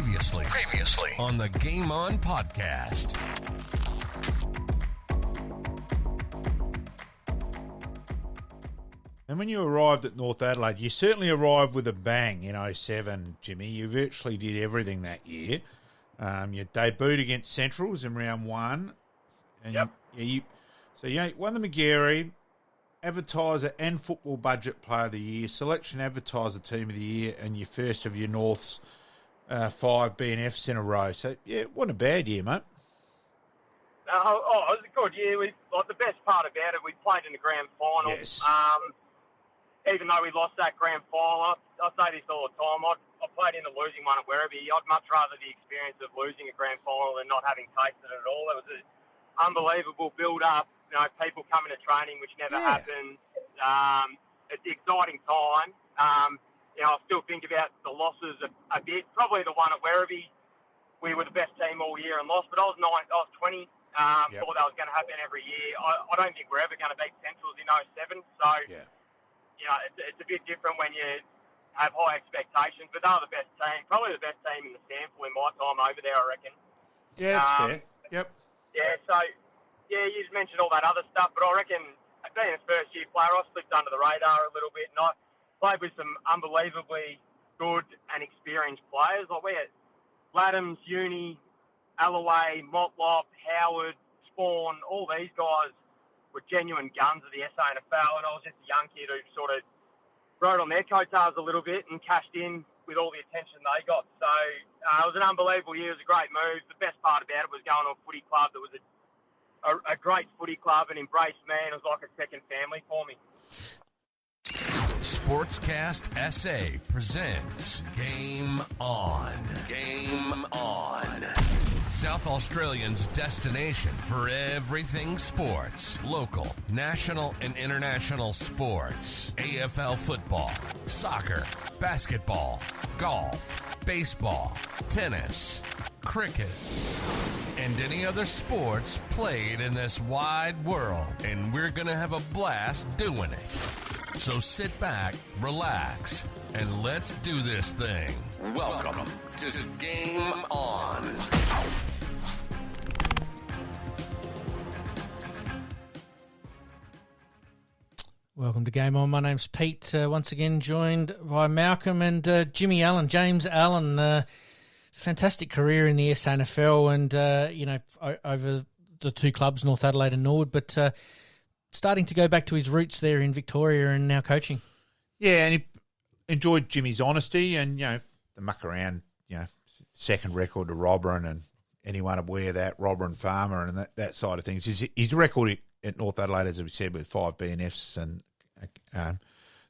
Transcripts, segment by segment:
Previously on the Game On podcast. And when you arrived at North Adelaide, you certainly arrived with a bang in 07, Jimmy. You virtually did everything that year. You debuted against Centrals in round one. And Yep. you won the Magarey, Advertiser and Football Budget Player of the Year, Selection Advertiser Team of the Year, and your first of your North's 5 BNFs in a row. So, yeah, it wasn't a bad year, mate. It was a good year. The best part about it, we played in the grand final. Yes. Even though we lost that grand final, I say this all the time, I played in the losing one at Werribee. I'd much rather the experience of losing a grand final than not having tasted it at all. It was an unbelievable build-up, people coming to training, which never happened. It's an exciting time. I still think about the losses a bit. Probably the one at Werribee, we were the best team all year and lost, but I was 20. Thought that was going to happen every year. I don't think we're ever going to beat Centrals in 07, so... Yeah. It's a bit different when you have high expectations, but they're the best team, probably the best team in the SANFL in my time over there, I reckon. Yeah, that's fair. Yep. Yeah, so, you just mentioned all that other stuff, but I reckon, being a first-year player, I slipped under the radar a little bit, and I played with some unbelievably good and experienced players. Like we had Laddams, Uni, Alloway, Motlop, Howard, Spawn, all these guys were genuine guns of the SANFL, and I was just a young kid who sort of rode on their coattails a little bit and cashed in with all the attention they got. So it was an unbelievable year. It was a great move. The best part about it was going to a footy club that was a great footy club and embraced me, and it was like a second family for me. Sportscast SA presents Game On. Game On. South Australians' destination for everything sports. Local, national, and international sports. AFL football, soccer, basketball, golf, baseball, tennis, cricket, and any other sports played in this wide world. And we're going to have a blast doing it. So sit back, relax, and let's do this thing. Welcome to Game On. Welcome to Game On. My name's Pete, once again joined by Malcolm and Jimmy Allen, James Allen. Fantastic career in the SANFL and, over the two clubs, North Adelaide and Norwood, but starting to go back to his roots there in Victoria and now coaching. Yeah, and he enjoyed Jimmy's honesty and, the muck around, second record to Robran and anyone aware of that, Robran Farmer and that side of things. His record at North Adelaide, as we said, with 5 BNFs and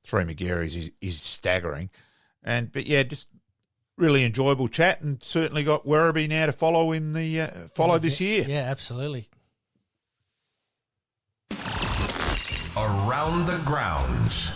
3 Magarys is staggering. But just really enjoyable chat, and certainly got Werribee now to follow in the this year. Yeah, absolutely. Around the grounds.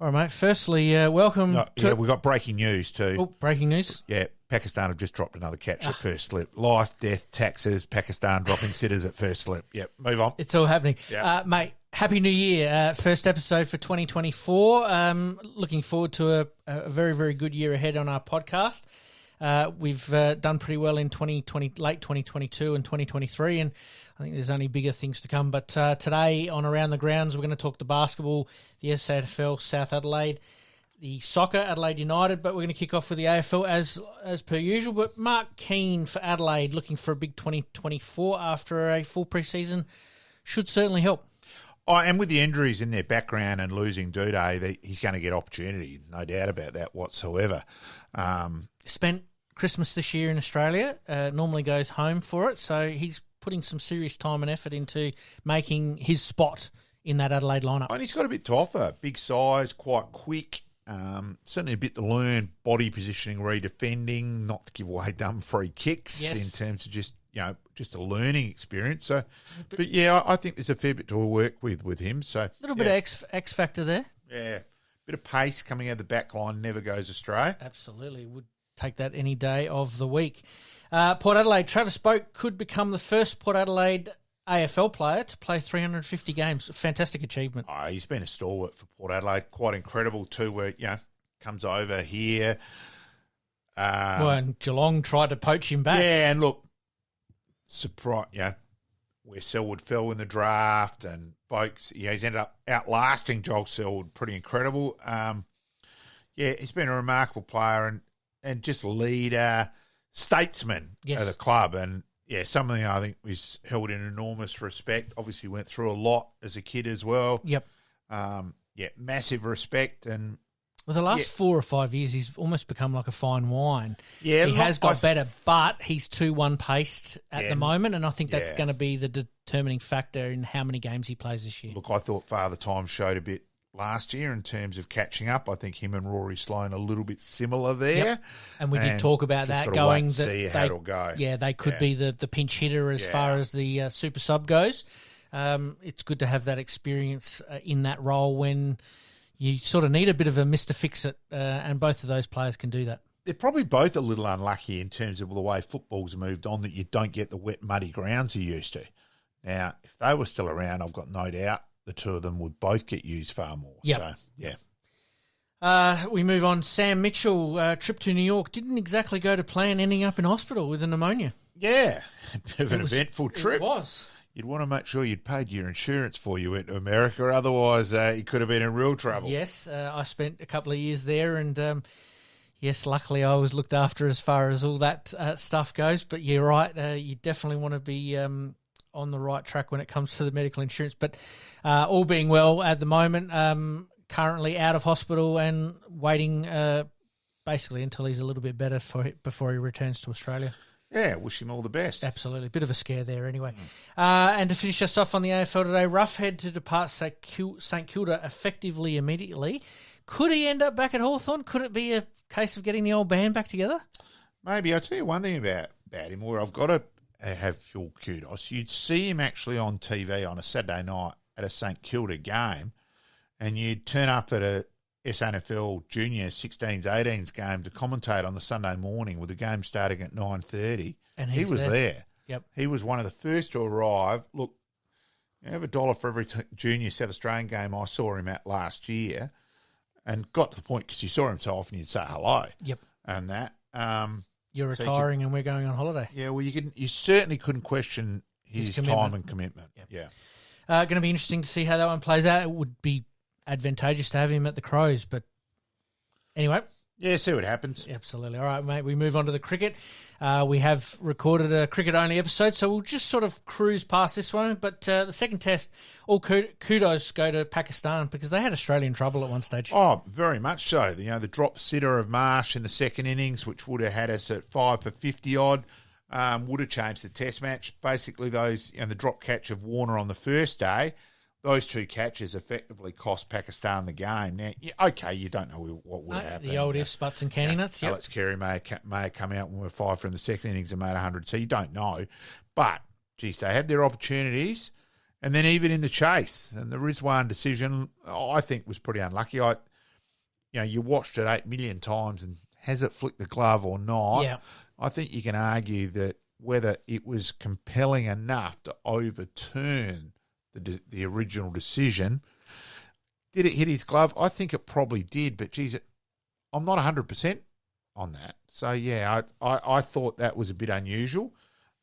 All right, mate. Firstly, welcome Yeah, we got breaking news too. Oh, breaking news. Yeah, Pakistan have just dropped another catch at first slip. Life, death, taxes, Pakistan dropping sitters at first slip. Yep, move on. It's all happening. Yeah. Mate, Happy New Year. First episode for 2024. Looking forward to a very, very good year ahead on our podcast. We've done pretty well in late 2022 and 2023, and I think there's only bigger things to come. But today on Around the Grounds, we're going to talk the basketball, the SANFL South Adelaide, the soccer, Adelaide United, but we're going to kick off with the AFL as per usual. But Mark Keane for Adelaide, looking for a big 2024 after a full pre-season, should certainly help. Oh, and with the injuries in their background and losing Duday, he's going to get opportunity, no doubt about that whatsoever. Spent Christmas this year in Australia, normally goes home for it, so he's putting some serious time and effort into making his spot in that Adelaide lineup. And he's got a bit to offer. Big size, quite quick, certainly a bit to learn, body positioning, redefending, not to give away dumb free kicks in terms of just a learning experience. So, but I think there's a fair bit to work with him. So a little bit of X factor there. Yeah, bit of pace coming out of the back line never goes astray. Absolutely, would take that any day of the week. Port Adelaide, Travis Boak could become the first Port Adelaide AFL player to play 350 games. Fantastic achievement. Oh, he's been a stalwart for Port Adelaide. Quite incredible too, where, comes over here. And Geelong tried to poach him back. Yeah, and look, surprise, where Selwood fell in the draft and Boakes, he's ended up outlasting Joel Selwood. Pretty incredible. He's been a remarkable player and just leader, statesman of the club. And, something I think was held in enormous respect. Obviously went through a lot as a kid as well. Yep. Massive respect. And well, the last 4 or 5 years, he's almost become like a fine wine. Yeah, he has got better, but he's too one-paced at the moment, and I think that's going to be the determining factor in how many games he plays this year. Look, I thought Father Time showed a bit last year in terms of catching up. I think him and Rory Sloane a little bit similar there. Yep. And we did talk about that going that see how it'll go. Yeah, they could be the pinch hitter as far as the super sub goes. It's good to have that experience in that role when you sort of need a bit of a Mr. Fix-It, and both of those players can do that. They're probably both a little unlucky in terms of the way football's moved on, that you don't get the wet, muddy grounds you used to. Now, if they were still around, I've got no doubt the two of them would both get used far more. Yep. So, yeah. We move on. Sam Mitchell, trip to New York, didn't exactly go to plan, ending up in hospital with a pneumonia. Yeah, a bit of an eventful trip. It was. You'd want to make sure you'd paid your insurance before you went to America, otherwise you could have been in real trouble. Yes, I spent a couple of years there, and yes, luckily I was looked after as far as all that stuff goes. But you're right, you definitely want to be on the right track when it comes to the medical insurance. But all being well at the moment, currently out of hospital and waiting basically until he's a little bit better before he returns to Australia. Yeah, wish him all the best. Absolutely. Bit of a scare there anyway. And to finish us off on the AFL today, Roughhead to depart St Kilda effectively immediately. Could he end up back at Hawthorn? Could it be a case of getting the old band back together? Maybe. I'll tell you one thing about him, where I've got to have full kudos. You'd see him actually on TV on a Saturday night at a St Kilda game, and you'd turn up at a SANFL Junior 16s, 18s game to commentate on the Sunday morning with the game starting at 9:30. And he was there. Yep. He was one of the first to arrive. Look, you have $1 for every Junior South Australian game I saw him at last year, and got to the point because you saw him so often you'd say hello. Yep. And that. You're retiring and we're going on holiday. Yeah, well, you certainly couldn't question his time and commitment. Yep. Yeah. Going to be interesting to see how that one plays out. It would be advantageous to have him at the Crows, but anyway. Yeah, see what happens. Absolutely. All right, mate, we move on to the cricket. We have recorded a cricket-only episode, so we'll just sort of cruise past this one. But the second test, all kudos go to Pakistan because they had Australian trouble at one stage. Oh, very much so. The drop sitter of Marsh in the second innings, which would have had us at 5 for 50-odd, would have changed the test match. Basically, those the drop catch of Warner on the first day, those two catches effectively cost Pakistan the game. Now, you don't know what would have happened. The old ifs, buts and candy nuts. Yep. Alex Carey may have come out when we were 5 in the second innings and made 100, so you don't know. But, geez, they had their opportunities, and then even in the chase, and the Rizwan decision, I think, was pretty unlucky. You watched it 8 million times, and has it flicked the glove or not? Yeah. I think you can argue that whether it was compelling enough to overturn the original decision. Did it hit his glove? I think it probably did, but geez, I'm not 100% on that. So yeah, I thought that was a bit unusual.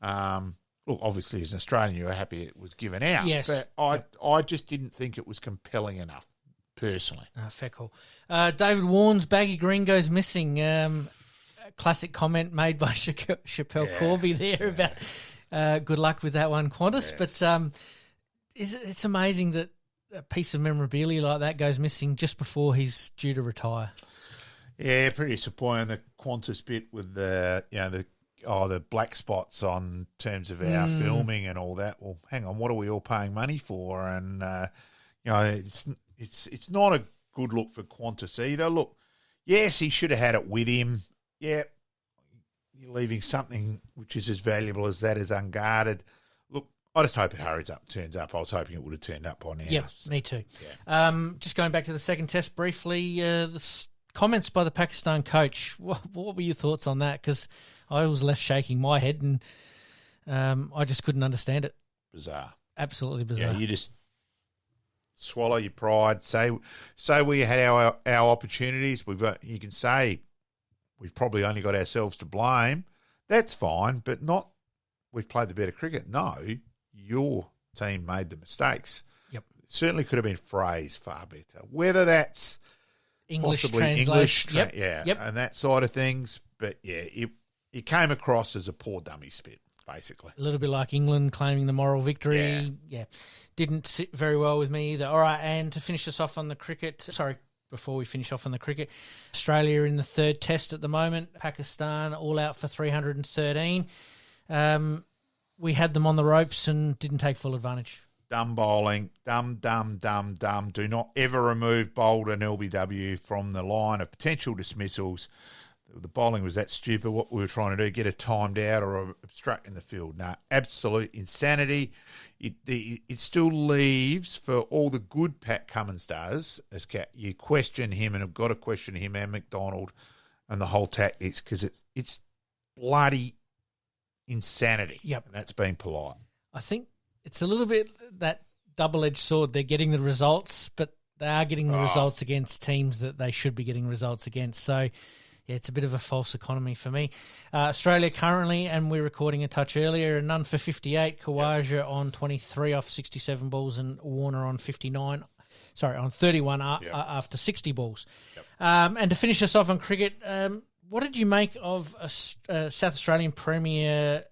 Look, obviously as an Australian, you were happy it was given out. Yes. But I just didn't think it was compelling enough, personally. Fair call. David Warren's baggy green goes missing. Classic comment made by Chappelle Corby there about good luck with that one, Qantas. Yes. But it's amazing that a piece of memorabilia like that goes missing just before he's due to retire. Yeah, pretty disappointing, the Qantas bit with the black spots on terms of our filming and all that. Well, hang on, what are we all paying money for? And it's not a good look for Qantas either. Look, yes, he should have had it with him. Yeah, you're leaving something which is as valuable as that is unguarded. Look, I just hope it turns up. I was hoping it would have turned up by now. Yep, me too. Yeah. Just going back to the second test briefly, the comments by the Pakistan coach, what were your thoughts on that? Because I was left shaking my head and I just couldn't understand it. bizarre. Absolutely bizarre. Yeah, you just swallow your pride. Say we had our opportunities. You can say we've probably only got ourselves to blame. That's fine, but not we've played the better cricket. No, your team made the mistakes. Yep. Certainly could have been phrased far better. Whether that's English possibly translation. English, and that side of things. But yeah, it came across as a poor dummy spit, basically. A little bit like England claiming the moral victory. Yeah. Didn't sit very well with me either. All right, and to finish us off on the cricket, before we finish off on the cricket, Australia in the third test at the moment, Pakistan all out for 313. We had them on the ropes and didn't take full advantage. Dumb bowling, dumb. Do not ever remove bowled and LBW from the line of potential dismissals. The bowling was that stupid. What we were trying to do, get it timed out or obstructing the field. No, absolute insanity. It still leaves for all the good Pat Cummins does. As you question him and have got to question him and McDonald and the whole tactics because it's bloody insanity. Yep, and that's being polite. I think it's a little bit that double-edged sword. They're getting the results, but they are getting the results against teams that they should be getting results against. So. Yeah, it's a bit of a false economy for me. Australia currently, and we're recording a touch earlier, none for 58, Khawaja on 23 off 67 balls and Warner on 31 after 60 balls. Yep. And to finish us off on cricket, what did you make of South Australian Premier's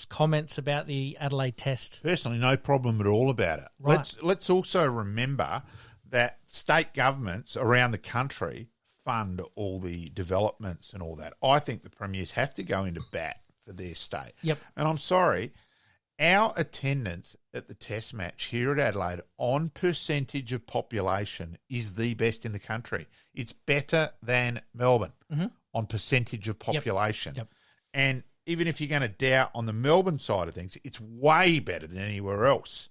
comments about the Adelaide Test? Personally, no problem at all about it. Right. Let's also remember that state governments around the country fund all the developments and all that. I think the premiers have to go into bat for their state. Yep. And I'm sorry, our attendance at the test match here at Adelaide on percentage of population is the best in the country. It's better than Melbourne on percentage of population. Yep. And even if you're going to doubt on the Melbourne side of things, it's way better than anywhere else.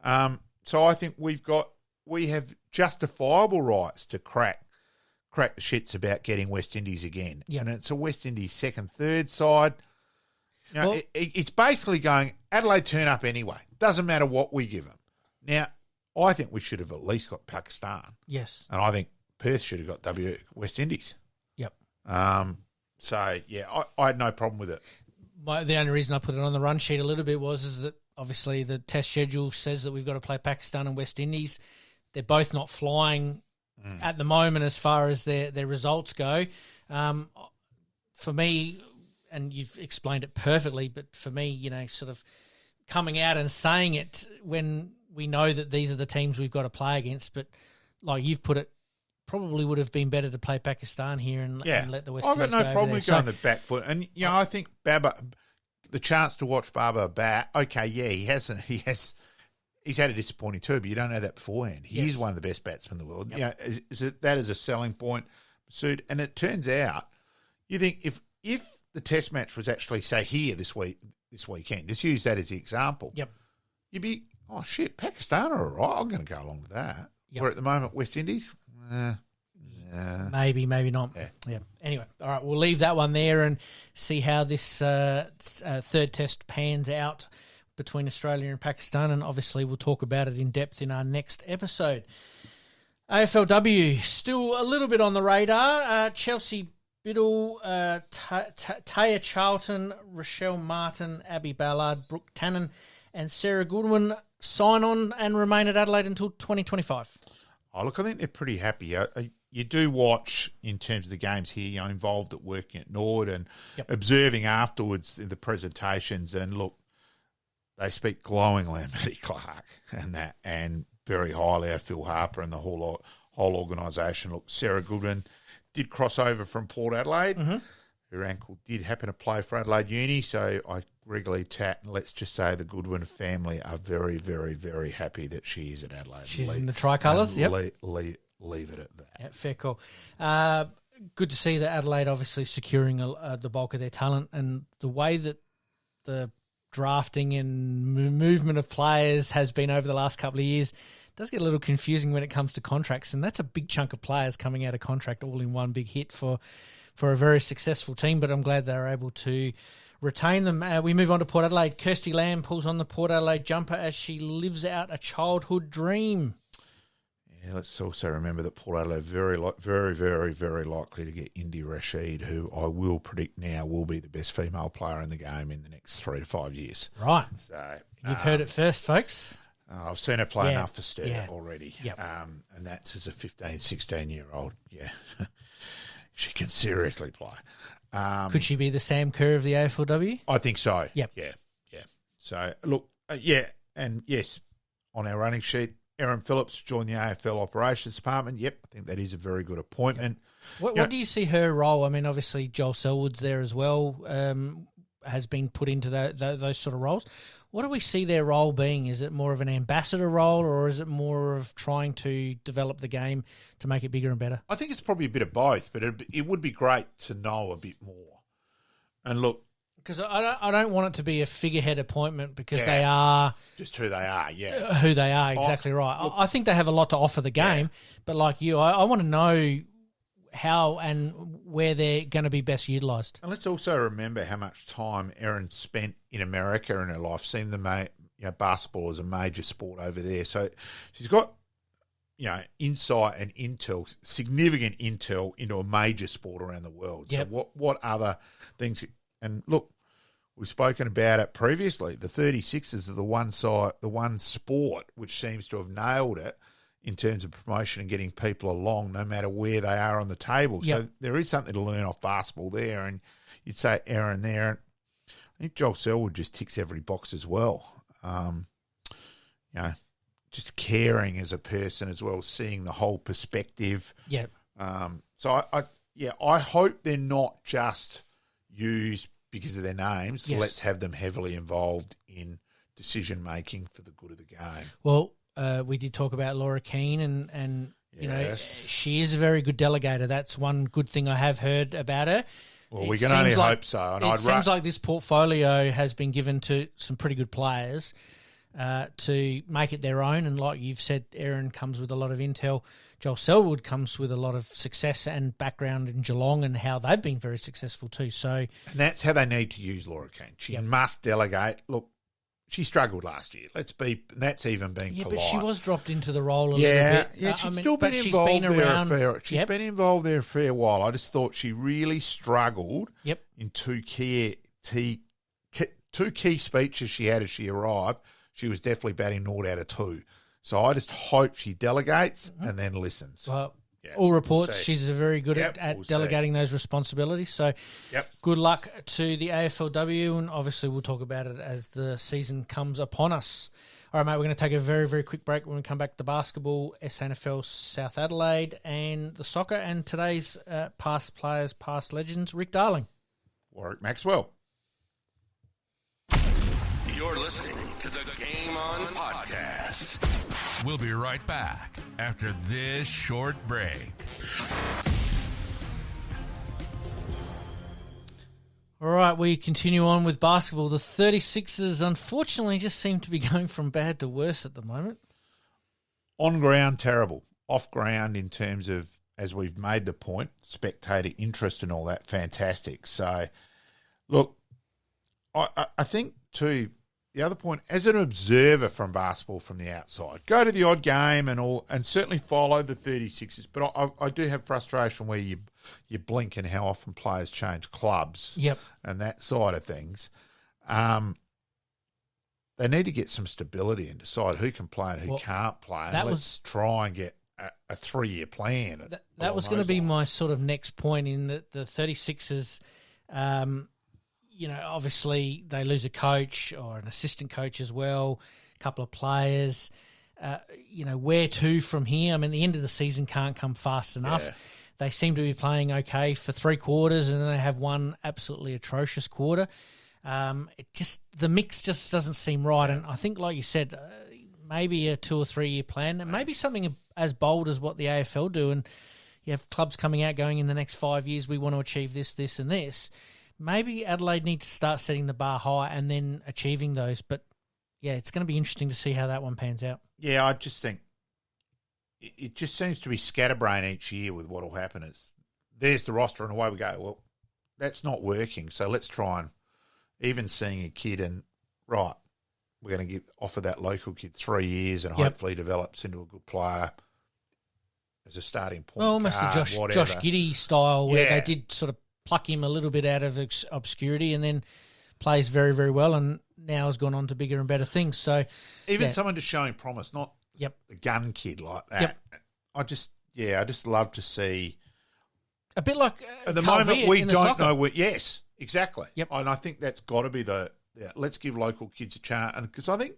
So I think we have justifiable rights to crack the shits about getting West Indies again. Yep. And it's a West Indies second, third side. You know, it's basically going, Adelaide turn up anyway. Doesn't matter what we give them. Now, I think we should have at least got Pakistan. Yes. And I think Perth should have got West Indies. Yep. So, yeah, I had no problem with it. The only reason I put it on the run sheet a little bit was that obviously the test schedule says that we've got to play Pakistan and West Indies. They're both not flying at the moment as far as their results go. For me, and you've explained it perfectly, but for me, you know, sort of coming out and saying it when we know that these are the teams we've got to play against, but like you've put it, probably would have been better to play Pakistan here and let the West Indies go. I've got no problem with going the back foot. And, you know, I think the chance to watch Babar bat, okay, yeah, he's had a disappointing tour, but you don't know that beforehand. He is one of the best batsmen in the world. Yep. You know, that is a selling point. And it turns out, you think if the test match was actually, say, here this weekend, just use that as the example, you'd be, oh, shit, Pakistan are all right. I'm going to go along with that. Yep. Where at the moment, West Indies, maybe not. Yeah. Anyway, all right, we'll leave that one there and see how this third test pans out between Australia and Pakistan, and obviously we'll talk about it in depth in our next episode. AFLW, still a little bit on the radar. Chelsea Biddle, Taya Charlton, Rochelle Martin, Abby Ballard, Brooke Tannen, and Sarah Goodwin sign on and remain at Adelaide until 2025. Oh, look, I think they're pretty happy. You do watch in terms of the games here, you know, involved at working at Nord and observing afterwards in the presentations, and look, they speak glowingly of Matty Clark and very highly of Phil Harper and the whole organisation. Look, Sarah Goodwin did cross over from Port Adelaide. Her ankle did happen to play for Adelaide Uni, so I regularly chat, and let's just say the Goodwin family are very, very, very happy that she is at Adelaide. She's in the tricolours, Leave it at that. Yeah, fair call. Good to see that Adelaide obviously securing the bulk of their talent, and the way that the drafting and movement of players has been over the last couple of years does get a little confusing when it comes to contracts, and that's a big chunk of players coming out of contract all in one big hit for a very successful team, but I'm glad they were able to retain them. We move on to Port Adelaide. Kirsty Lamb pulls on the Port Adelaide jumper as she lives out a childhood dream. Yeah, let's also remember that Port Adelaide very, very, very likely to get Indy Rashid, who I will predict now will be the best female player in the game in the next 3 to 5 years. Right. So You've heard it first, folks. I've seen her play enough for Sturt already. Yep. And that's as a 15, 16-year-old. Yeah. She can seriously play. Could she be the Sam Kerr of the AFLW? I think so. Yep. Yeah. So, look, and yes, on our running sheet, Erin Phillips joined the AFL Operations Department. Yep, I think that is a very good appointment. What do you see her role? I mean, obviously, Joel Selwood's there as well, has been put into those sort of roles. What do we see their role being? Is it more of an ambassador role, or is it more of trying to develop the game to make it bigger and better? I think it's probably a bit of both, but it would be great to know a bit more. And look, because I don't want it to be a figurehead appointment because they are just who they are. Yeah, who they are. Exactly right. Look, I think they have a lot to offer the game, but like you, I want to know how and where they're going to be best utilised. And let's also remember how much time Erin spent in America in her life, seeing basketball as a major sport over there. So she's got insight and intel, significant intel into a major sport around the world. Yep. So what other things? And look, we've spoken about it previously. The 36ers are the one sport which seems to have nailed it in terms of promotion and getting people along no matter where they are on the table. Yep. So there is something to learn off basketball there. And you'd say Erin there. And I think Joel Selwood just ticks every box as well. Just caring as a person as well, seeing the whole perspective. Yeah. So I hope they're not just used because of their names. Yes. Let's have them heavily involved in decision making for the good of the game. Well, we did talk about Laura Keane, and Yes. she is a very good delegator. That's one good thing I have heard about her. Well, we can only hope so. And it seems like this portfolio has been given to some pretty good players to make it their own. And like you've said, Erin comes with a lot of intel. Joel Selwood comes with a lot of success and background in Geelong and how they've been very successful too. So, and that's how they need to use Laura Keane. She must delegate. Look, she struggled last year. That's even being polite. But she was dropped into the role a little bit. Yeah, she's still been involved there she's been involved there a fair while. I just thought she really struggled in two key speeches she had as she arrived. She was definitely batting 0 out of 2. So I just hope she delegates and then listens. Well, all reports she's very good at delegating those responsibilities. So good luck to the AFLW, and obviously we'll talk about it as the season comes upon us. All right, mate, we're going to take a very, very quick break. When we come back to basketball, SANFL South Adelaide and the soccer, and today's past players, past legends, Rick Darling. Warwick Maxwell. You're listening to the Game On Podcast. We'll be right back after this short break. All right, we continue on with basketball. The 36ers, unfortunately, just seem to be going from bad to worse at the moment. On ground, terrible. Off ground, in terms of, as we've made the point, spectator interest and all that, fantastic. So, look, I think, too, the other point, as an observer from basketball from the outside, go to the odd game and certainly follow the 36ers. But I do have frustration where you blink and how often players change clubs and that side of things. They need to get some stability and decide who can play and who can't play. And let's try and get a 3-year plan. That was going to be my sort of next point, in that the 36ers obviously they lose a coach or an assistant coach as well, a couple of players. Where to from here? I mean, the end of the season can't come fast enough. Yeah. They seem to be playing okay for 3 quarters, and then they have one absolutely atrocious quarter. The mix just doesn't seem right. And I think, like you said, maybe a 2 or 3 year plan, and maybe something as bold as what the AFL do. And you have clubs coming out going, in the next 5 years, we want to achieve this, this, and this. Maybe Adelaide needs to start setting the bar high and then achieving those. But, yeah, it's going to be interesting to see how that one pans out. Yeah, I just think it just seems to be scatterbrain each year with what will happen. Is there's the roster and away we go. Well, that's not working, so let's try and even seeing a kid and, right, we're going to offer that local kid 3 years and hopefully develops into a good player as a starting point. Well, almost guard, the Josh whatever. Giddey style where they did sort of pluck him a little bit out of obscurity and then plays very, very well and now has gone on to bigger and better things. So even someone just showing promise, not a gun kid like that. I just love to see. A bit like at the Carl moment Viet we in the don't soccer. know where. Yes, exactly. Yep. And I think that's got to be let's give local kids a chance. And because I think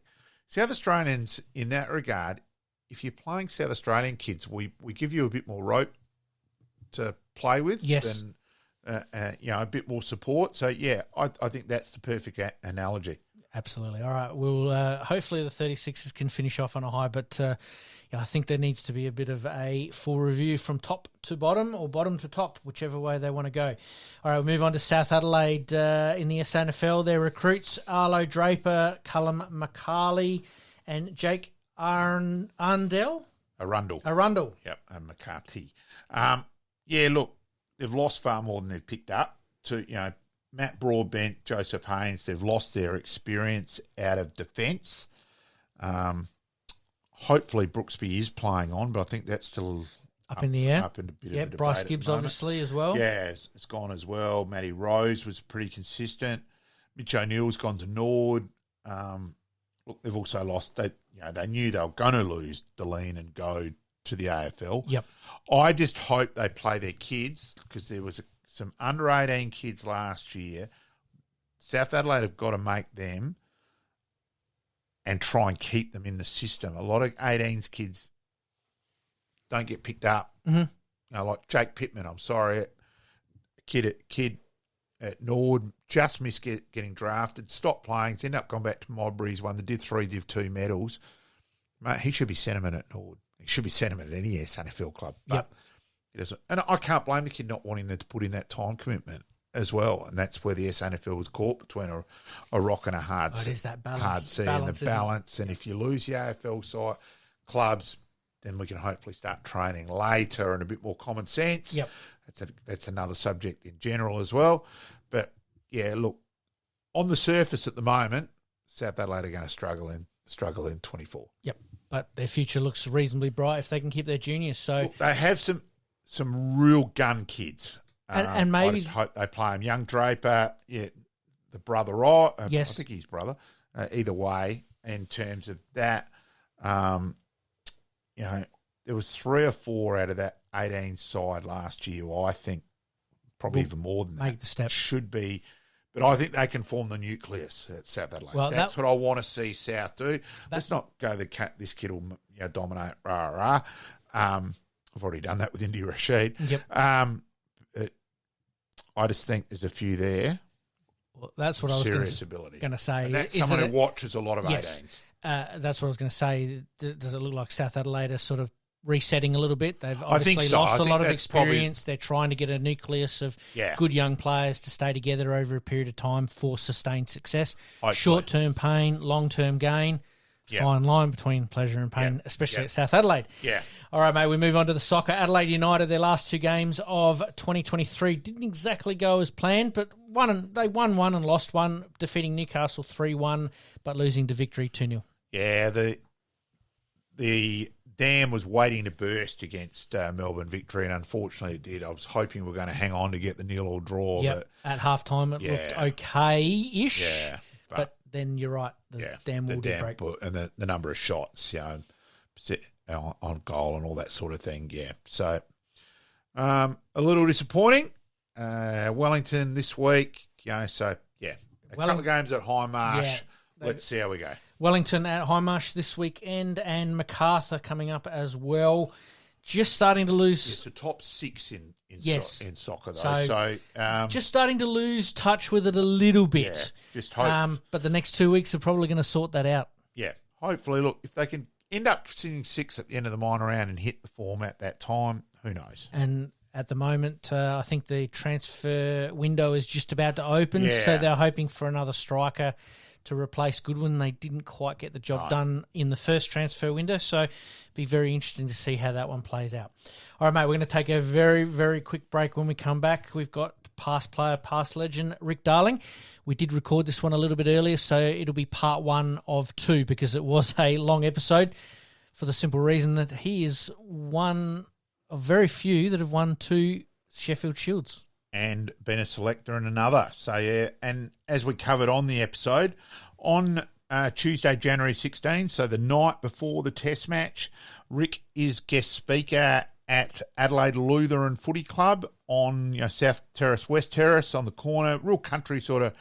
South Australians in that regard, if you're playing South Australian kids, we give you a bit more rope to play with. Yes. Than, a bit more support. So I think that's the perfect analogy. Absolutely. All right. We'll hopefully the 36ers can finish off on a high, but I think there needs to be a bit of a full review from top to bottom or bottom to top, whichever way they want to go. All right, we'll move on to South Adelaide in the SANFL. Their recruits, Arlo Draper, Callum McCarley, and Jake Arundel. Arundel. Yep, and McCarthy. Look, they've lost far more than they've picked up. Matt Broadbent, Joseph Haynes, they've lost their experience out of defence. Hopefully Brooksby is playing on, but I think that's still up in the air. Up in a bit of a debate Bryce Gibbs obviously as well. Yeah, it's gone as well. Matty Rose was pretty consistent. Mitch O'Neill's gone to Nord. Look, they've also lost. They knew they were going to lose Deline and go to the AFL. Yep. I just hope they play their kids because there was some under-18 kids last year. South Adelaide have got to make them and try and keep them in the system. A lot of 18s kids don't get picked up. Mm-hmm. Like Jake Pittman, I'm sorry, a kid at Nord just missed getting drafted, stopped playing, ended up going back to Modbury. He's won the Div 3, Div 2 medals. Mate, he should be sentiment at Nord. He should be sentiment at any SANFL club. But he doesn't. And I can't blame the kid not wanting to put in that time commitment as well. And that's where the SANFL was caught between a rock and a hard sea. It is that balance. Hard sea and the balance. And if you lose the AFL side clubs, then we can hopefully start training later and a bit more common sense. Yep. That's another subject in general as well. But, look, on the surface at the moment, South Adelaide are going to struggle in 24. Yep. But their future looks reasonably bright if they can keep their juniors. So look, they have some real gun kids. And maybe... I just hope they play them. Young Draper, the brother, yes. I think he's brother. Either way, in terms of that, there was 3 or 4 out of that 18 side last year who I think probably even more than that. Make the step. Should be. But I think they can form the nucleus at South Adelaide. Well, that's what I want to see South do. Let's not go this kid will dominate, I've already done that with Indy Rashid. Yep. I just think there's a few there. Well, that's what I was going to say. And that's someone who watches a lot of 18s. That's what I was going to say. Does it look like South Adelaide are sort of resetting a little bit? They've obviously lost a lot of experience. They're trying to get a nucleus of good young players to stay together over a period of time for sustained success. Short-term pain, long-term gain. Fine line between pleasure and pain, especially at South Adelaide. Yeah. All right, mate, we move on to the soccer. Adelaide United, their last 2 games of 2023 didn't exactly go as planned, but they won one and lost one, defeating Newcastle 3-1, but losing to Victory 2-0. Yeah, the dam was waiting to burst against Melbourne Victory, and unfortunately it did. I was hoping we were going to hang on to get the 0-0 draw. Yep. At halftime, it looked okay-ish. Yeah. But then you're right, the dam will break. And the number of shots, on goal and all that sort of thing, So a little disappointing. Wellington this week, a couple of games at High Marsh. Let's see how we go. Wellington at High Marsh this weekend and MacArthur coming up as well. Just starting to lose. It's a top 6 in soccer, though. So just starting to lose touch with it a little bit. Yeah, just hope. But the next 2 weeks are probably going to sort that out. Yeah, hopefully. Look, if they can end up sitting 6 at the end of the minor round and hit the form at that time, who knows? And at the moment, I think the transfer window is just about to open, so they're hoping for another striker to replace Goodwin. They didn't quite get the job done in the first transfer window, so it'll be very interesting to see how that one plays out. All right, mate, we're going to take a very, very quick break. When we come back, we've got past player, past legend, Rick Darling. We did record this one a little bit earlier, so it'll be part 1 of 2 because it was a long episode for the simple reason that he is one of very few that have won 2 Sheffield Shields. And been a selector in another. So, yeah, and as we covered on the episode, on Tuesday, January 16, so the night before the Test match, Rick is guest speaker at Adelaide Lutheran Footy Club on South Terrace, West Terrace, on the corner. Real country sort of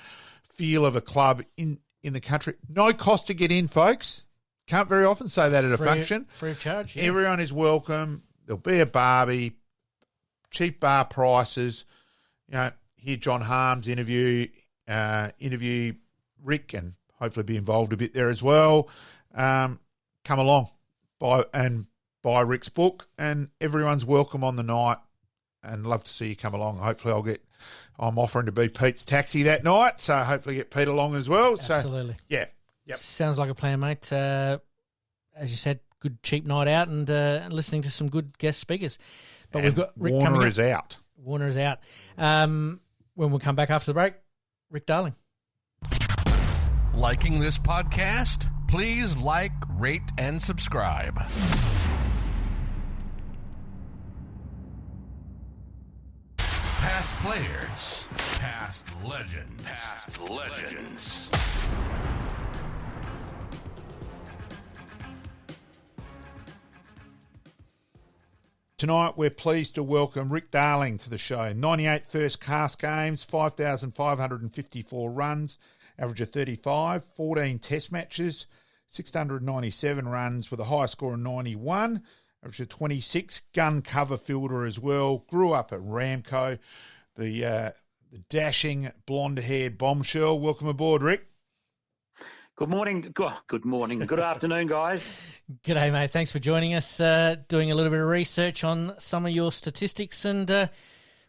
feel of a club in the country. No cost to get in, folks. Can't very often say that at a function. Free of charge. Yeah. Everyone is welcome. There'll be a barbie, cheap bar prices. Hear John Harms interview Rick and hopefully be involved a bit there as well. Come along, buy Rick's book, and everyone's welcome on the night. And love to see you come along. Hopefully, I'm offering to be Pete's taxi that night, so hopefully get Pete along as well. Absolutely. So, yeah, yep. Sounds like a plan, mate. As you said, good cheap night out and listening to some good guest speakers. But and we've got Rick Warner coming is out. Warner is out. When we come back after the break, Rick Darling. Liking this podcast? Please like, rate, and subscribe. Past players, past legends. Tonight, we're pleased to welcome Rick Darling to the show. 98 first cast games, 5,554 runs, average of 35, 14 test matches, 697 runs with a high score of 91, average of 26, gun cover fielder as well. Grew up at Ramco, the dashing blonde-haired bombshell. Welcome aboard, Rick. Good morning. Good morning. Good afternoon, guys. G'day, mate. Thanks for joining us. Doing a little bit of research on some of your statistics, and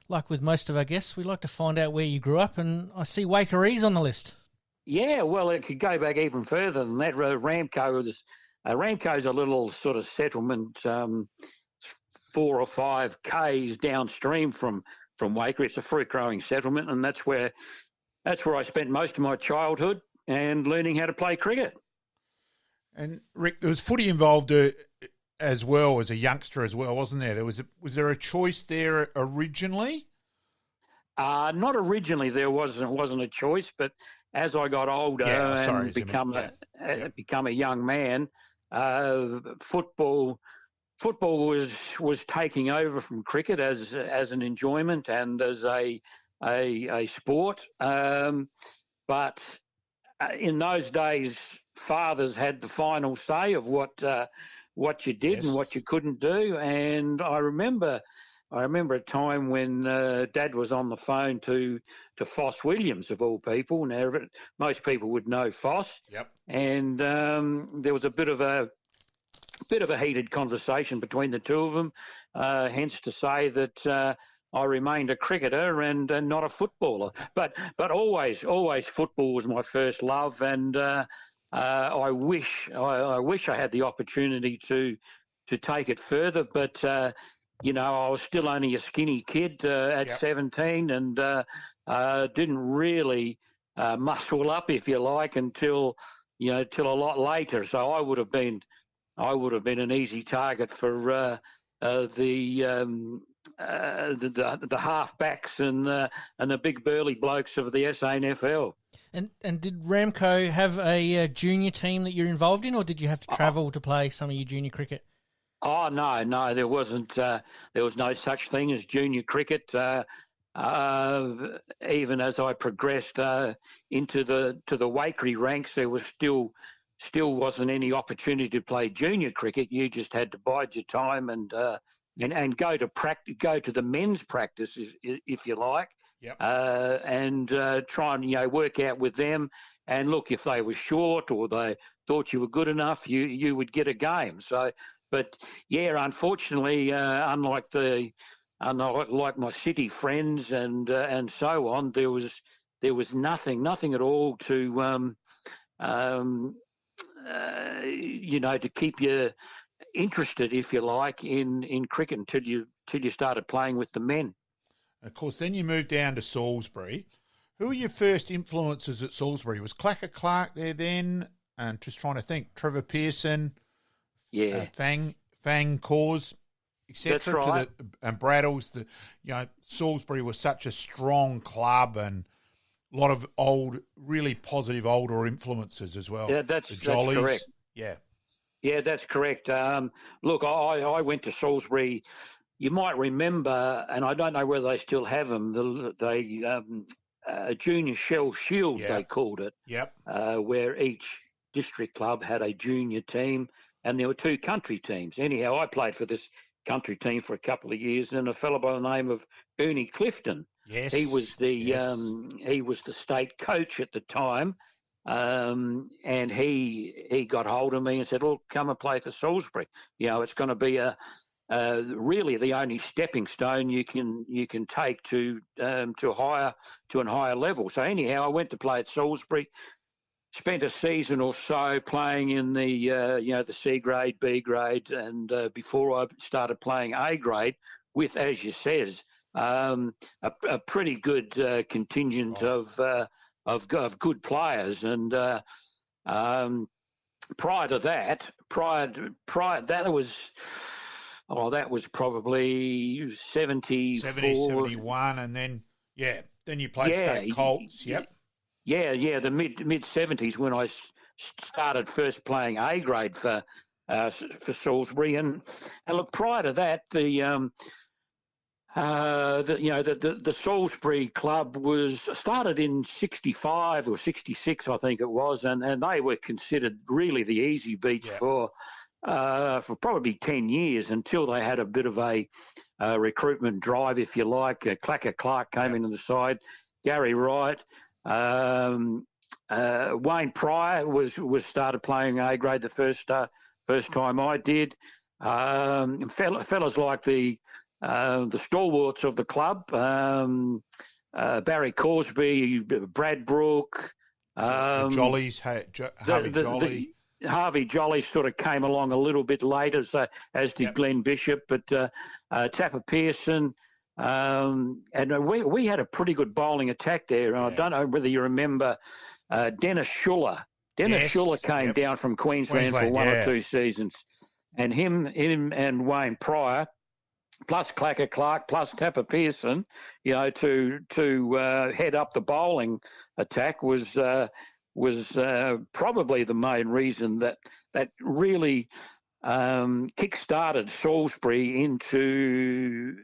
like with most of our guests, we like to find out where you grew up, and I see Waikeree's on the list. Yeah, well, it could go back even further than that. Ramco's a little sort of settlement, 4 or 5 k's downstream from Wakeree. It's a fruit-growing settlement, and that's where I spent most of my childhood and learning how to play cricket. And Rick, there was footy involved as well as a youngster as well, wasn't there? Was there a choice there originally? Not originally. There wasn't a choice, but as I got older and become a young man, football was taking over from cricket as an enjoyment and as a sport. But in those days, fathers had the final say of what you did and what you couldn't do. And I remember a time when Dad was on the phone to Foss Williams, of all people. Now, most people would know Foss. Yep. And there was a bit of a heated conversation between the two of them. Hence to say that I remained a cricketer and not a footballer. But always football was my first love, and I wish I had the opportunity to take it further. But I was still only a skinny kid at 17, and didn't really muscle up, if you like, until a lot later. So I would have been an easy target for the halfbacks and the big burly blokes of the SANFL. And did Ramco have a junior team that you're involved in, or did you have to travel to play some of your junior cricket? Oh no, there wasn't. There was no such thing as junior cricket. Even as I progressed into the Wakeree ranks, there was still wasn't any opportunity to play junior cricket. You just had to bide your time and go to go to the men's practice, if you like. Yep. And try and work out with them. And look, if they were short or they thought you were good enough, you would get a game. So, but yeah, unfortunately, unlike my city friends and so on, there was nothing at all to to keep you interested, if you like, in cricket until you started playing with the men. Of course, then you moved down to Salisbury. Who were your first influences at Salisbury? Was Clacker Clark there then? And just trying to think, Trevor Pearson, Fang Cause, etc. That's right. And Braddles. Salisbury was such a strong club and a lot of really positive older influences as well. Yeah, that's correct. Yeah, that's correct. Look, I went to Salisbury. You might remember, and I don't know whether they still have them. Junior Shield, they called it. Yep. Where each district club had a junior team, and there were two country teams. Anyhow, I played for this country team for a couple of years, and a fellow by the name of Ernie Clifton. Yes. He was the state coach at the time. And he got hold of me and said, "Well, come and play for Salisbury. It's going to be really the only stepping stone you can take to a higher level." So anyhow, I went to play at Salisbury. Spent a season or so playing in the C grade, B grade, and before I started playing A grade with, as you says, a pretty good contingent of good players. And prior to that, that was probably 71, and then you played State Colts. Yep. Yeah, the mid 70s when I started first playing A grade for Salisbury, and look, prior to that, the Salisbury club was started in 65 or 66, I think it was, and they were considered really the easy beats for probably 10 years until they had a bit of a recruitment drive, if you like. Clacker Clark came into the side, Gary Wright, Wayne Pryor was started playing A grade the first time I did. Fellas like the stalwarts of the club, Barry Corsby, Brad Brook, Jollies, Harvey Jolly. Harvey Jolly sort of came along a little bit later, so as did Glenn Bishop, but Tapper Pearson, and we had a pretty good bowling attack there. And I don't know whether you remember Dennis Schuller. Schuller came down from Queensland for one or two seasons, and him and Wayne Pryor, plus Clacker Clark, plus Tapper Pearson, to head up the bowling attack was probably the main reason that really kick-started Salisbury into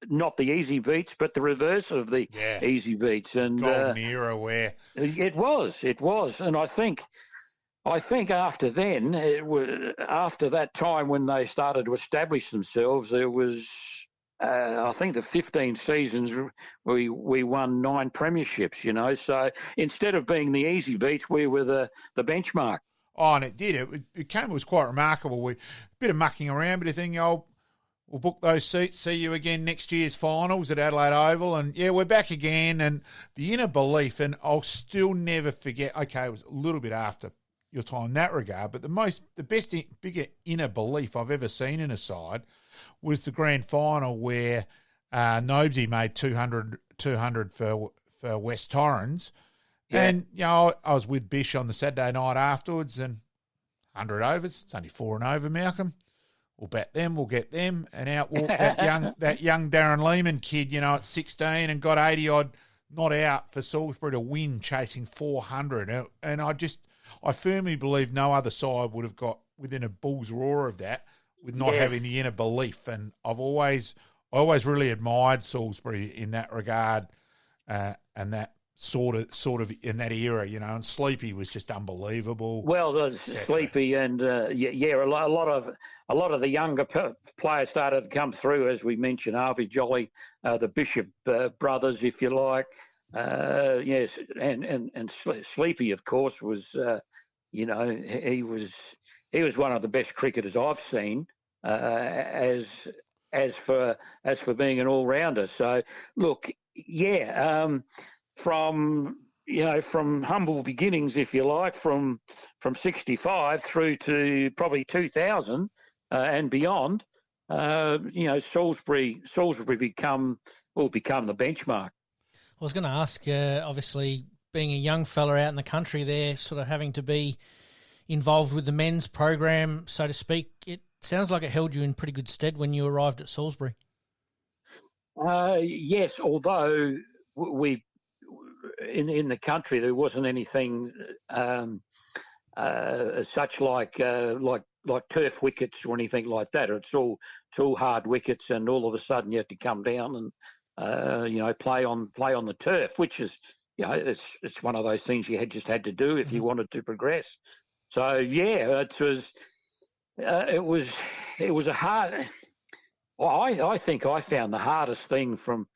not the easy beats, but the reverse of the easy beats. And golden era where it was, and I think after then, after that time when they started to establish themselves, there was I think the 15 seasons we won 9 premierships. So instead of being the easy beats, we were the benchmark. Oh, and it did. It was quite remarkable. A bit of mucking around, but a thing, we'll book those seats, see you again next year's finals at Adelaide Oval, and we're back again. And the inner belief, and I'll still never forget, okay, it was a little bit after your time in that regard, but the bigger inner belief I've ever seen in a side was the grand final where Nobesy made 200 for West Torrens. Yeah. And, I was with Bish on the Saturday night afterwards, and 100 overs. It's only 4 and over, Malcolm. We'll bat them, we'll get them. And out walked that young Darren Lehman kid, at 16 and got 80-odd not out for Salisbury to win, chasing 400. And I firmly believe no other side would have got within a bull's roar of that with not having the inner belief. And I always really admired Salisbury in that regard, and that sort of in that era, and Sleepy was just unbelievable. Well, Sleepy and a lot of the younger players started to come through, as we mentioned, Harvey Jolly, the Bishop brothers, if you like. Yes, and Sleepy, of course, was he was one of the best cricketers I've seen, as for being an all-rounder. So look, from humble beginnings, if you like, from 65 through to probably 2000 and beyond, Salisbury become the benchmark. I was going to ask, obviously, being a young fella out in the country there, sort of having to be involved with the men's program, so to speak, it sounds like it held you in pretty good stead when you arrived at Salisbury. Yes, although we in the country there wasn't anything such like turf wickets or anything like that. It's all hard wickets, and all of a sudden you have to come down and play on the turf, which is it's one of those things you just had to do if you wanted to progress. So yeah, it was a hard. I think I found the hardest thing from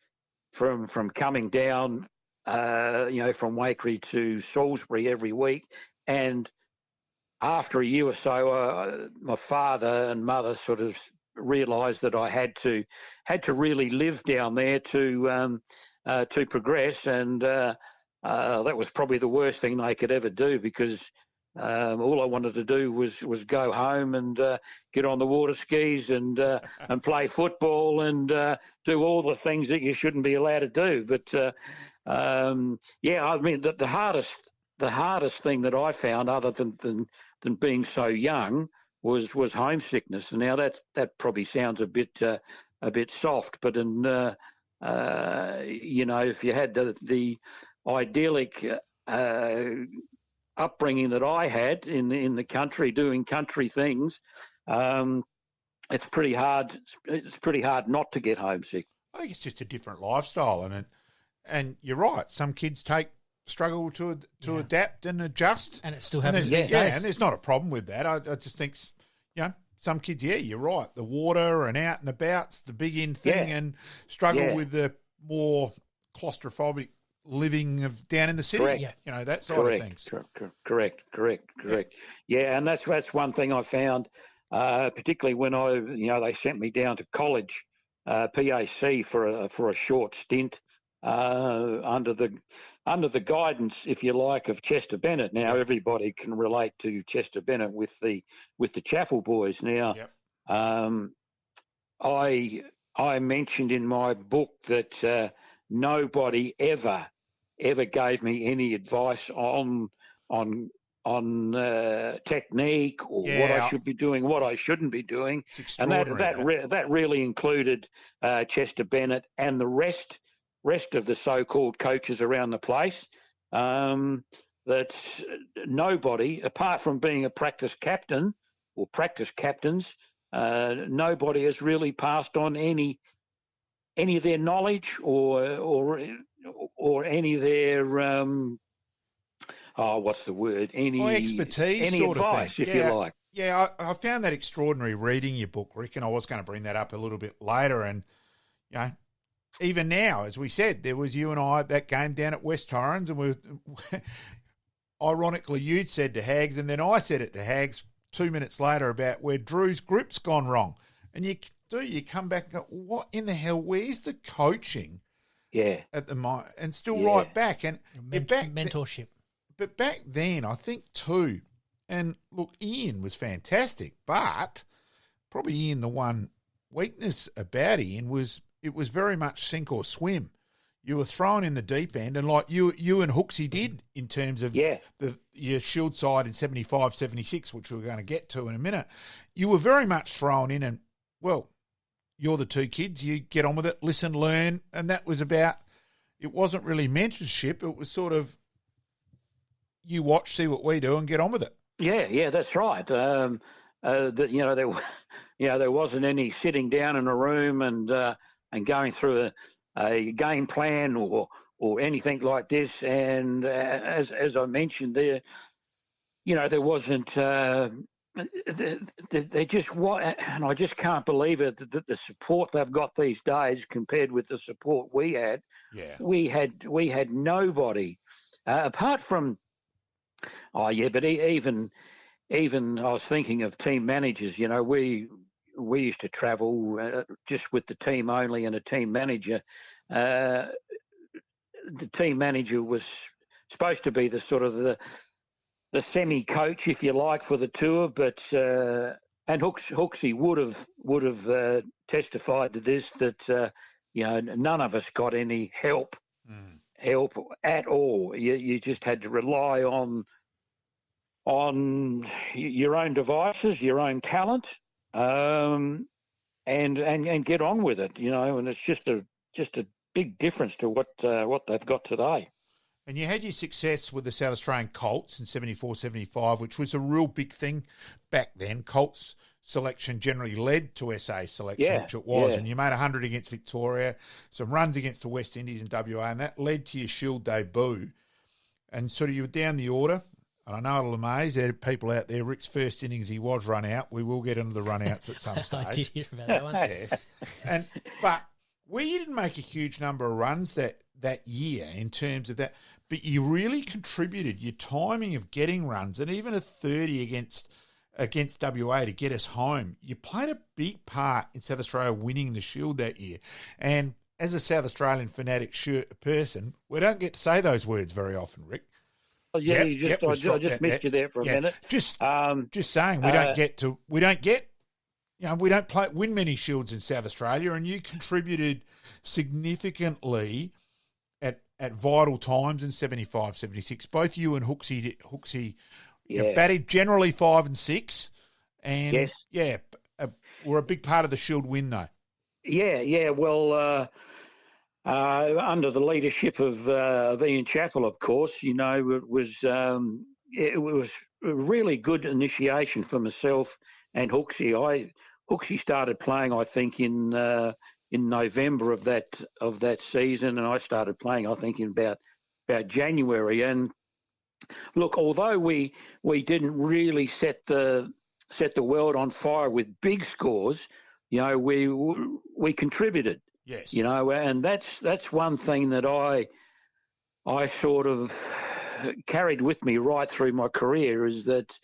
coming down, from Waikerie to Salisbury every week, and after a year or so, my father and mother sort of realised that I had to really live down there to progress, and that was probably the worst thing they could ever do, because all I wanted to do was go home and get on the water skis and play football and do all the things that you shouldn't be allowed to do. But I mean, the hardest thing that I found, other than being so young, was homesickness. And now that probably sounds a bit soft, but if you had the idyllic upbringing that I had in the country, doing country things, it's pretty hard. It's pretty hard not to get homesick. I think it's just a different lifestyle, and you're right. Some kids struggle to adapt and adjust, and it still happens these days. Yeah, and there's not a problem with that. I just think, some kids, you're right. The water and out and about's the big in thing, and struggle with the more claustrophobic living of down in the city. Correct. That side of things. Correct. Yeah, and that's one thing I found, particularly when they sent me down to college, PAC for a short stint under the guidance, if you like, of Chester Bennett. Now everybody can relate to Chester Bennett with the Chapel boys. Now, I mentioned in my book that nobody ever gave me any advice on technique or what I should be doing, what I shouldn't be doing, and that really included Chester Bennett and the rest of the so-called coaches around the place. That nobody, apart from being a practice captain or practice captains, nobody has really passed on any of their knowledge or any of their what's the word? Any expertise, any sort advice, of thing. if you like. Yeah, I found that extraordinary reading your book, Rick, and I was going to bring that up a little bit later. And even now, as we said, there was you and I at that game down at West Torrens, and ironically, you'd said to Hags, and then I said it to Hags 2 minutes later about where Drew's grip's gone wrong, and you come back and go, what in the hell? Where's the coaching? Yeah, at the moment, and still right back and mentorship. But back then, I think too, and look, Ian was fantastic, but probably Ian, the one weakness about Ian was it was very much sink or swim. You were thrown in the deep end, and like you and Hooksy did in terms of your Shield side in 75, 76, which we're going to get to in a minute, you were very much thrown in and, well, you're the two kids, you get on with it, listen, learn, and that was about, it wasn't really mentorship, it was sort of, you watch, see what we do, and get on with it. Yeah, that's right. There wasn't any sitting down in a room and going through a game plan or anything like this. And as I mentioned, there wasn't. They just what, and I just can't believe it that the support they've got these days compared with the support we had. Yeah, we had nobody apart from. Oh yeah, but even I was thinking of team managers. We used to travel just with the team only and a team manager. The team manager was supposed to be the sort of the semi-coach, if you like, for the tour, but Hooksy would have testified to this, that none of us got any help at all. You just had to rely on your own devices, your own talent, and get on with it. And it's just a big difference to what they've got today. And you had your success with the South Australian Colts in 74, 75, which was a real big thing back then. Colts selection generally led to SA selection, which it was. Yeah. And you made 100 against Victoria, some runs against the West Indies and WA, and that led to your Shield debut. And sort of you were down the order. And I know it'll amaze there are people out there. Rick's first innings, he was run out. We will get into the run outs at some stage. I did hear about that one. Yes. But where you didn't make a huge number of runs that year in terms of that, but you really contributed your timing of getting runs, and even a 30 against WA to get us home. You played a big part in South Australia winning the Shield that year. And as a South Australian fanatic person, we don't get to say those words very often, Rick. Oh, yeah, I just missed you there for a minute. Just saying, we don't win many Shields in South Australia, and you contributed significantly at vital times in 75, 76. Both you and Hooksy batted generally 5 and 6, and were a big part of the Shield win though. Yeah. Well, under the leadership of Ian Chappell, of course, it was a really good initiation for myself and Hooksy. Hooksy started playing, I think, in November of that season, and I started playing, I think, in about January. And look, although we didn't really set the world on fire with big scores, we contributed. Yes. And that's one thing that I sort of carried with me right through my career, is that,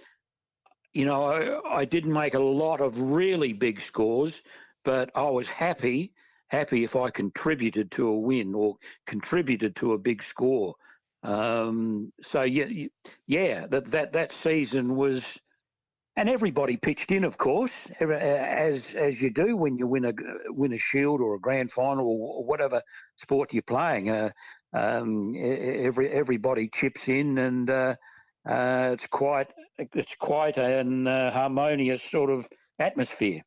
I didn't make a lot of really big scores, but I was happy if I contributed to a win or contributed to a big score. That season was, and everybody pitched in, of course, as you do when you win a Shield or a grand final or whatever sport you're playing. Everybody chips in, and it's quite an harmonious sort of atmosphere.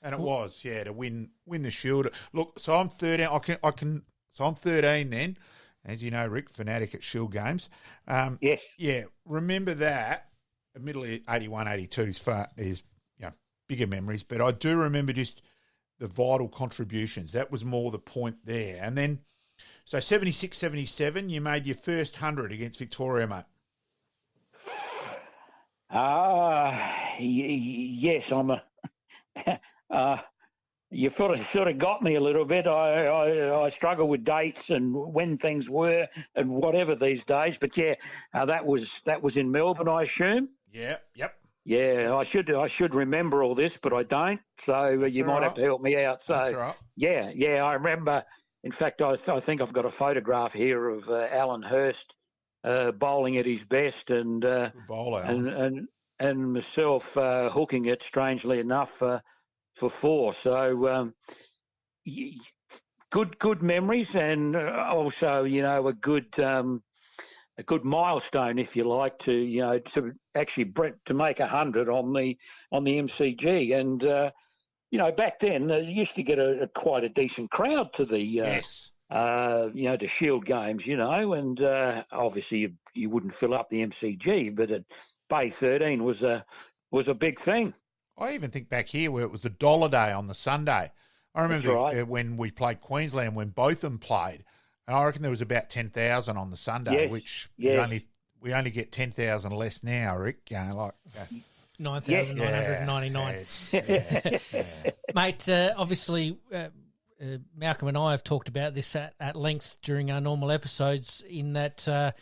And it was, to win the Shield. Look, so I'm 13. So I'm 13 then, as you know, Rick, fanatic at Shield games. Yes. Yeah. Remember that. Admittedly, 81, 82 is bigger memories, but I do remember just the vital contributions. That was more the point there. And then, so 76, 77, you made your first 100 against Victoria, mate. Yes, I'm a. You sort of got me a little bit. I struggle with dates and when things were and whatever these days. But that was in Melbourne, I assume. Yeah. Yep. Yeah, I should remember all this, but I don't. So you might have to help me out. So that's right. Yeah, I remember. In fact, I think I've got a photograph here of Alan Hurst bowling at his best, and and myself hooking it, strangely enough, for 4. So good memories, and also a good milestone, if you like, to actually to make 100 on the MCG. And back then you used to get quite a decent crowd to the to Shield games, and obviously you wouldn't fill up the MCG, but at Bay 13 was a big thing. I even think back here where it was the Dollar Day on the Sunday. I remember when we played Queensland, when both of them played, and I reckon there was about 10,000 on the Sunday, which we only get 10,000 less now, Rick. 9,999. Mate, obviously, Malcolm and I have talked about this at length during our normal episodes, in that a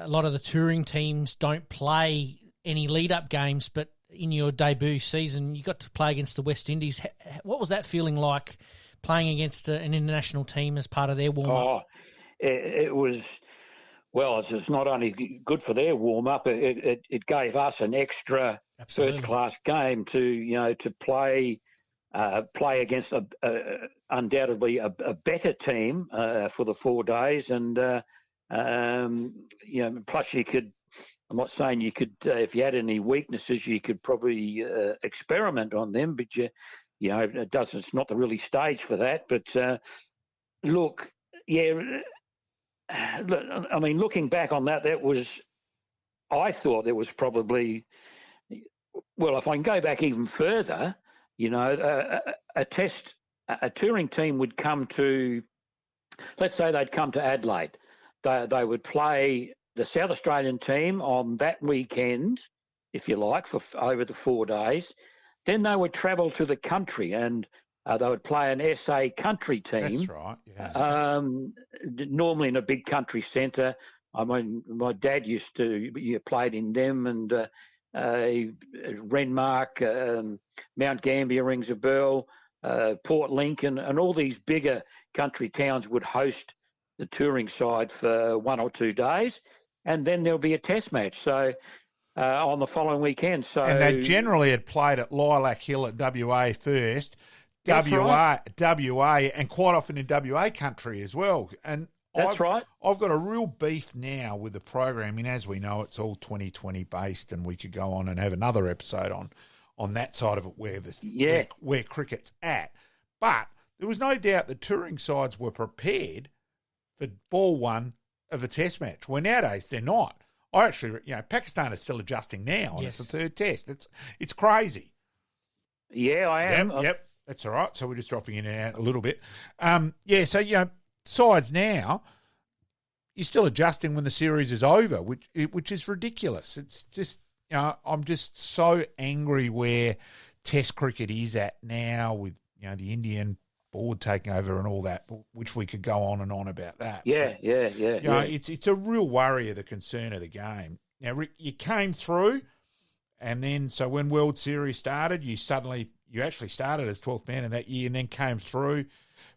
lot of the touring teams don't play any lead-up games, but in your debut season, you got to play against the West Indies. What was that feeling like, playing against an international team as part of their warm-up? It was Well, it's not only good for their warm-up, it gave us an extra first-class game to play against undoubtedly a better team for the 4 days, and plus you could. I'm not saying you could, if you had any weaknesses, you could probably experiment on them, but it doesn't. It's not the really stage for that. But look, I mean, looking back on that, I thought there was probably, well, if I can go back even further, a touring team would come to, let's say they'd come to Adelaide. They would play the South Australian team on that weekend, if you like, for over the 4 days. Then they would travel to the country and they would play an SA country team. That's right, yeah. Normally in a big country centre. I mean, my dad played in them, and Renmark, Mount Gambier rings a bell, Port Lincoln, and all these bigger country towns would host the touring side for 1 or 2 days, and then there'll be a test match. So on the following weekend. And they generally had played at Lilac Hill at WA first. Right. WA, and quite often in WA country as well. And I've got a real beef now with the programming. As we know, it's all 2020 based, and we could go on and have another episode on that side of it where cricket's at. But there was no doubt the touring sides were prepared for ball one of a test match. Well, nowadays they're not. Pakistan is still adjusting now, and it's the third test. It's crazy. Yeah, I am. Yep. That's all right. So we're just dropping in and out a little bit. Sides now, you're still adjusting when the series is over, which is ridiculous. It's just, I'm just so angry where Test cricket is at now with, the Indian board taking over and all that, which we could go on and on about that. Yeah. It's a real worry of the concern of the game. Now, Rick, you came through, and then so when World Series started, you actually started as 12th man in that year and then came through.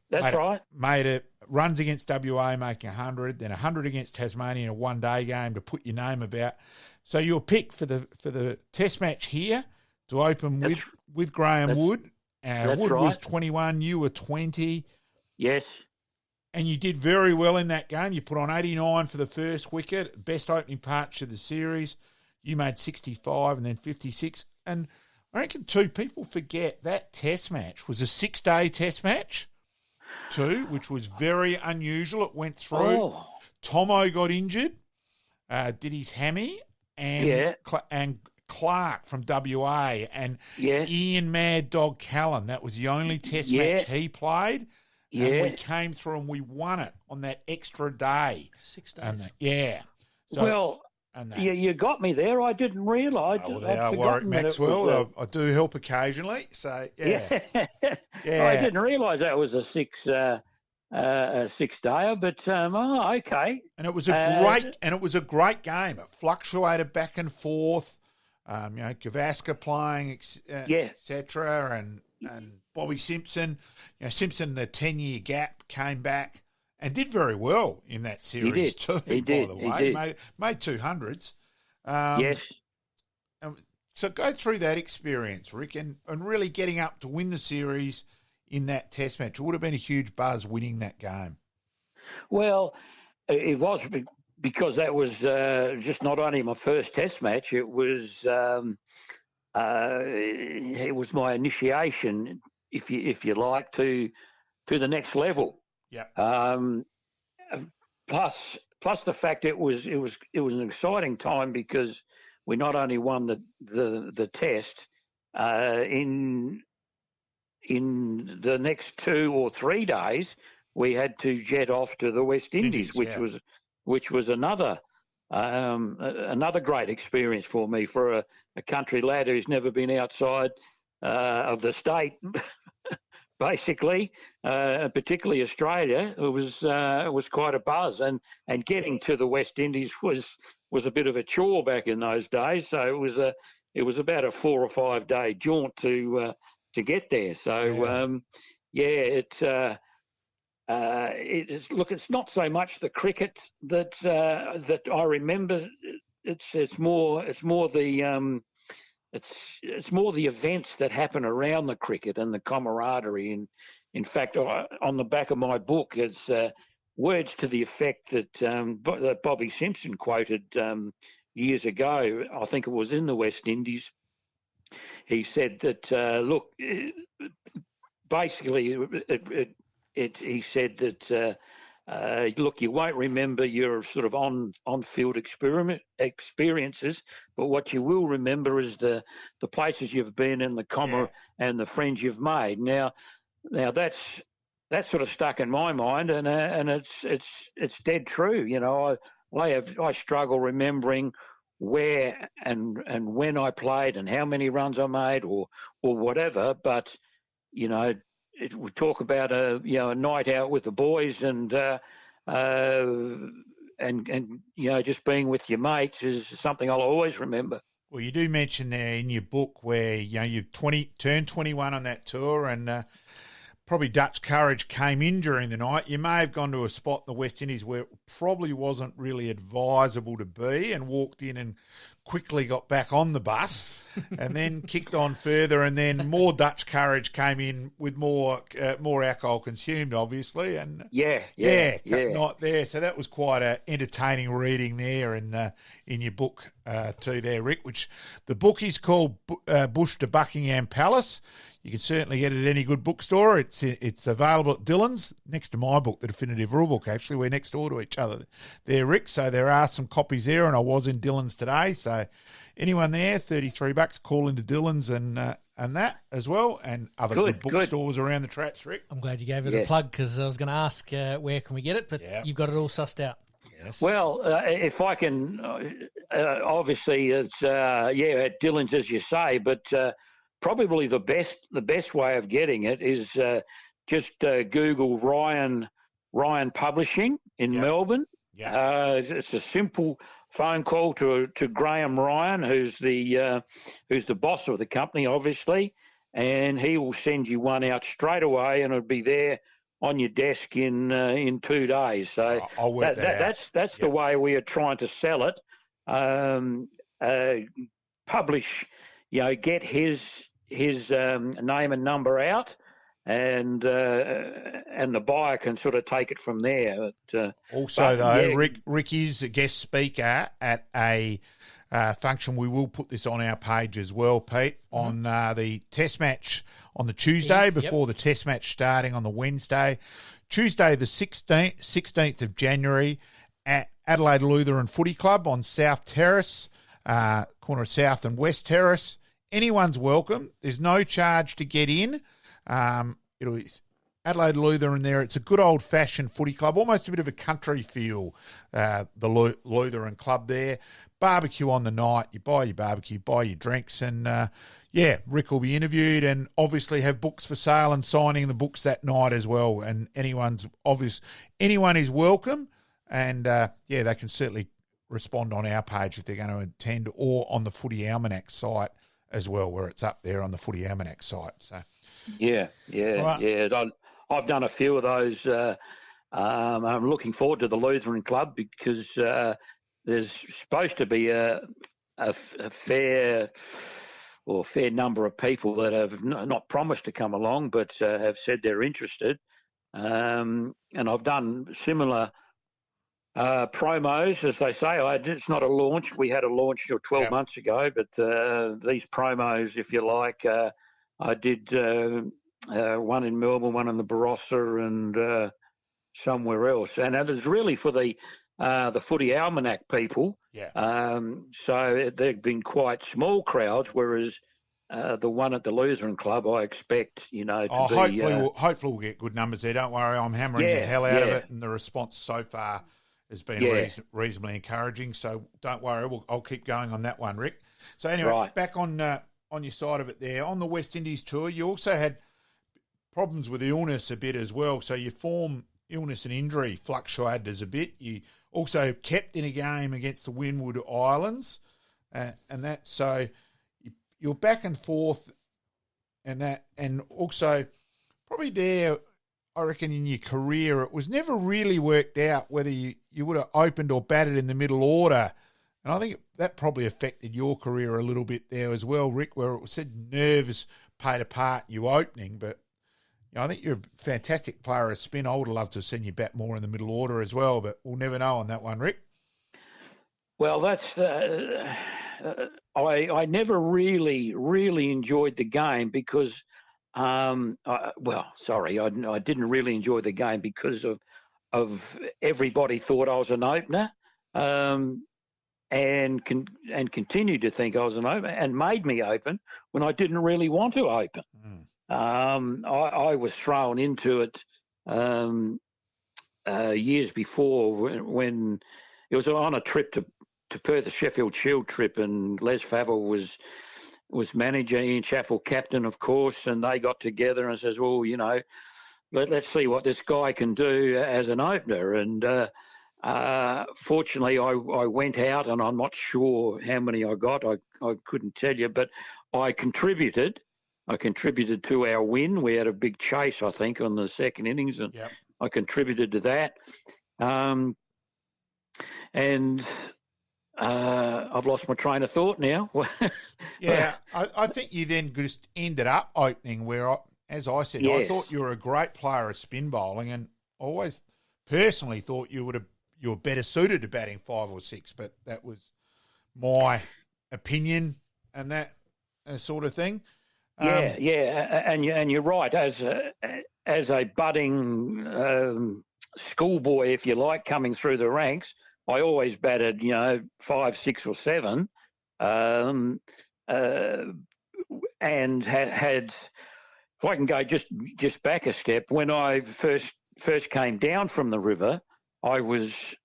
That's right. Made it runs against WA, making 100, then 100 against Tasmania in a one-day game to put your name about. So you were picked for the test match here to open with Graham Wood. Wood was 21, you were 20. Yes. And you did very well in that game. You put on 89 for the first wicket, best opening partnership of the series. You made 65 and then 56. And I reckon, too, people forget that test match was a 6-day test match, too, which was very unusual. It went through. Oh. Tomo got injured, did his hammy, and Clark from WA, and Ian Mad Dog Callan. That was the only test match he played. Yeah. And we came through and we won it on that extra day. 6 days. So, you got me there. I didn't realise. Warwick Maxwell. I do help occasionally. So I didn't realise that was a 6-dayer. But okay. And it was a great game. It fluctuated back and forth. Gavaskar playing, etc. And Bobby Simpson. Simpson, the 10-year gap, came back and did very well in that series too, by the way. Made 200s. Yes. So go through that experience, Rick, and really getting up to win the series in that test match. It would have been a huge buzz winning that game. Well, it was because that was just not only my first test match, it was my initiation, if you like, to the next level. Yeah. Plus the fact it was an exciting time because we not only won the test in the next 2 or 3 days, we had to jet off to the West Indies, which was another great experience for me, for a country lad who's never been outside of the state. Basically, particularly Australia, it was quite a buzz, and getting to the West Indies was a bit of a chore back in those days. So it was about a 4 or 5 day jaunt to get there. So it's not so much the cricket that I remember. It's more the it's more the events that happen around the cricket and the camaraderie. And in fact, on the back of my book, it's words to the effect that Bobby Simpson quoted years ago. I think it was in the West Indies. He said that look, basically, he said that. Look, you won't remember your sort of on-field experiences, but what you will remember is the places you've been and and the friends you've made. Now that's sort of stuck in my mind, and it's dead true. You know, I struggle remembering where and when I played and how many runs I made or whatever, but you know. We talk about a night out with the boys and just being with your mates is something I'll always remember. Well, you do mention there in your book where you turned 21 on that tour and probably Dutch courage came in during the night. You may have gone to a spot in the West Indies where it probably wasn't really advisable to be and walked in and quickly got back on the bus and then kicked on further, and then more Dutch courage came in with more alcohol consumed, obviously. And not there. So that was quite a entertaining reading there in your book too there, Rick, which the book is called Bush to Buckingham Palace. You can certainly get it at any good bookstore. It's available at Dillon's, next to my book, The Definitive Rule Book, actually. We're next door to each other there, Rick. So there are some copies there, and I was in Dillon's today. So anyone there, $33, call into Dillon's and that as well, and other good bookstores around the traps, Rick. I'm glad you gave it a plug because I was going to ask where can we get it, but you've got it all sussed out. Yes. Well, if I can, obviously it's at Dillon's, as you say, but probably the best way of getting it is just Google Ryan Publishing in Melbourne. It's a simple phone call to Graham Ryan, who's the boss of the company, obviously, and he will send you one out straight away, and it'll be there on your desk in 2 days. So I'll work that out. That's the way we are trying to sell it. Publish, get his name and number out, and the buyer can sort of take it from there. Rick is a guest speaker at a function. We will put this on our page as well, Pete, on the Test match on the Tuesday before the Test match starting on the Wednesday. Tuesday the 16th of January at Adelaide Lutheran Footy Club on South Terrace, corner of South and West Terrace. Anyone's welcome. There's no charge to get in. It's Adelaide Lutheran there. It's a good old-fashioned footy club, almost a bit of a country feel, the Lutheran club there. Barbecue on the night. You buy your barbecue, buy your drinks, and, Rick will be interviewed and obviously have books for sale and signing the books that night as well. And anyone is welcome, and, they can certainly respond on our page if they're going to attend, or on the Footy Almanac site as well, where it's up there on the Footy Almanac site. So, I've done a few of those. I'm looking forward to the Lutheran Club because there's supposed to be a fair number of people that have not promised to come along, but have said they're interested. And I've done similar promos, as they say. It's not a launch. We had a launch 12 months ago, but these promos, if you like, I did one in Melbourne, one in the Barossa, and somewhere else. And it was really for the Footy Almanac people. So they've been quite small crowds, whereas the one at the Lutheran Club, I expect, hopefully we'll get good numbers there. Don't worry, I'm hammering the hell out of it, and the response so far has been reasonably encouraging. So don't worry, I'll keep going on that one, Rick. So anyway, back on your side of it there. On the West Indies tour, you also had problems with illness a bit as well. So your form, illness and injury fluctuated as a bit. You also kept in a game against the Windward Islands, and that. So you're back and forth, and also probably there I reckon in your career, it was never really worked out whether you would have opened or batted in the middle order. And I think that probably affected your career a little bit there as well, Rick, where it was said nerves played a part in you opening. But I think you're a fantastic player of spin. I would have loved to have seen you bat more in the middle order as well, but we'll never know on that one, Rick. Well, that's I never really enjoyed the game because, I didn't really enjoy the game because of everybody thought I was an opener, and continued to think I was an opener and made me open when I didn't really want to open. I was thrown into it years before when it was on a trip to Perth, a Sheffield Shield trip, and Les Favell was manager, Ian Chappell captain, of course, and they got together and says, well, let's see what this guy can do as an opener. And fortunately, I went out, and I'm not sure how many I got. I couldn't tell you, but I contributed. I contributed to our win. We had a big chase, I think, on the second innings, and yep. I contributed to that. I've lost my train of thought now. Yeah, I think you then just ended up opening where, as I said, yes. I thought you were a great player at spin bowling, and always personally thought you were better suited to batting 5 or 6, but that was my opinion and that sort of thing. And you're right. As a budding schoolboy, if you like, coming through the ranks, I always batted, 5, 6, or 7, and had. If I can go just back a step, when I first came down from the river, I was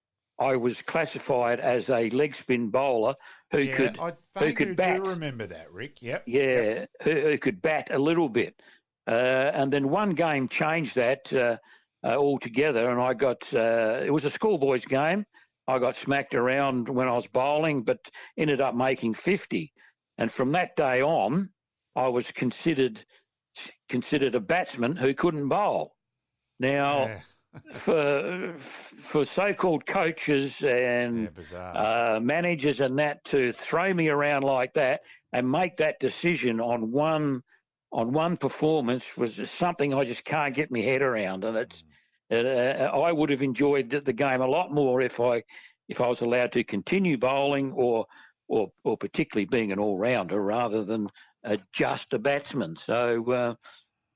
classified as a leg spin bowler who could bat. I do remember that, Rick. Yep. Yeah, yep. Who could bat a little bit, and then one game changed that altogether, and I got. It was a schoolboys game. I got smacked around when I was bowling, but ended up making 50. And from that day on, I was considered a batsman who couldn't bowl. Now, for so-called coaches and managers and that to throw me around like that and make that decision on one performance was something I just can't get my head around. And it's. I would have enjoyed the game a lot more if I was allowed to continue bowling or particularly being an all-rounder rather than just a batsman. So,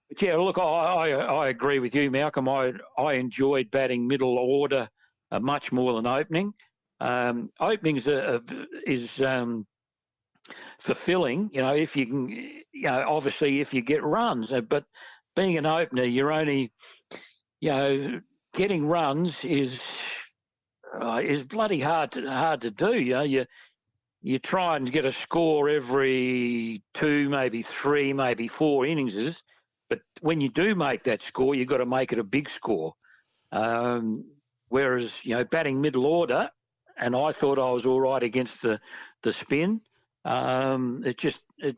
but yeah, look, I agree with you, Malcolm. I enjoyed batting middle order much more than opening. Opening is fulfilling, if you can, obviously if you get runs, but being an opener, you're only getting runs is bloody hard to do. You try and get a score every 2, maybe 3, maybe 4 innings, but when you do make that score, you've got to make it a big score. Whereas batting middle order, and I thought I was all right against the spin. It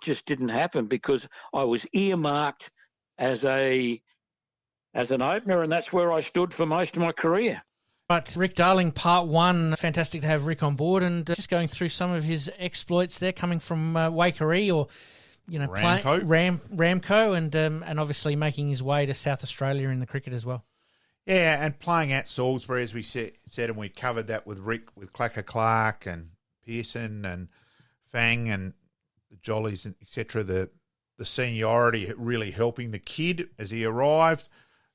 just didn't happen because I was earmarked as an opener, and that's where I stood for most of my career. But Rick Darling, part 1, fantastic to have Rick on board, and just going through some of his exploits there, coming from Waikerie or Ramco, and obviously making his way to South Australia in the cricket as well. Yeah, and playing at Salisbury, as we said, and we covered that with Rick, with Clacker Clark and Pearson and Fang and the Jollies, and etc. The seniority really helping the kid as he arrived,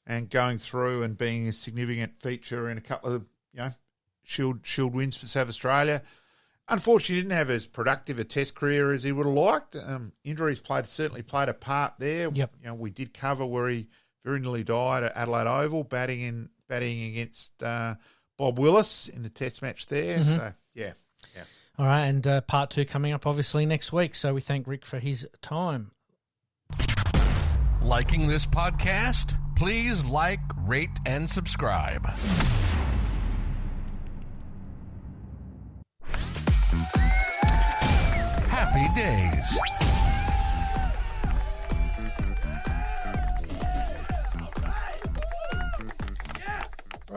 and going through and being a significant feature in a couple of Shield wins for South Australia. Unfortunately, he didn't have as productive a Test career as he would have liked. Injuries certainly played a part there. Yep. We did cover where he very nearly died at Adelaide Oval, batting against Bob Willis in the Test match there. Mm-hmm. So yeah. All right, and part 2 coming up obviously next week. So we thank Rick for his time. Liking this podcast? Please like, rate, and subscribe. Happy days.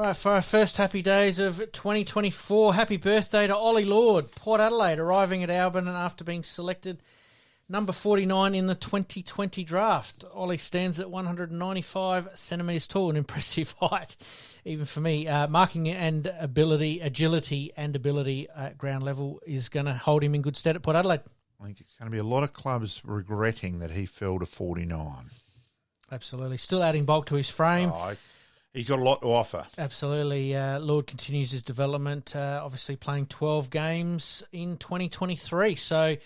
Right, for our first happy days of 2024, happy birthday to Ollie Lord, Port Adelaide, arriving at Albion after being selected number 49 in the 2020 draft. Ollie stands at 195 centimetres tall, an impressive height, even for me. Marking and agility and ability at ground level is going to hold him in good stead at Port Adelaide. I think it's going to be a lot of clubs regretting that he fell to 49. Absolutely. Still adding bulk to his frame. He's got a lot to offer. Absolutely. Lord continues his development, obviously playing 12 games in 2023. So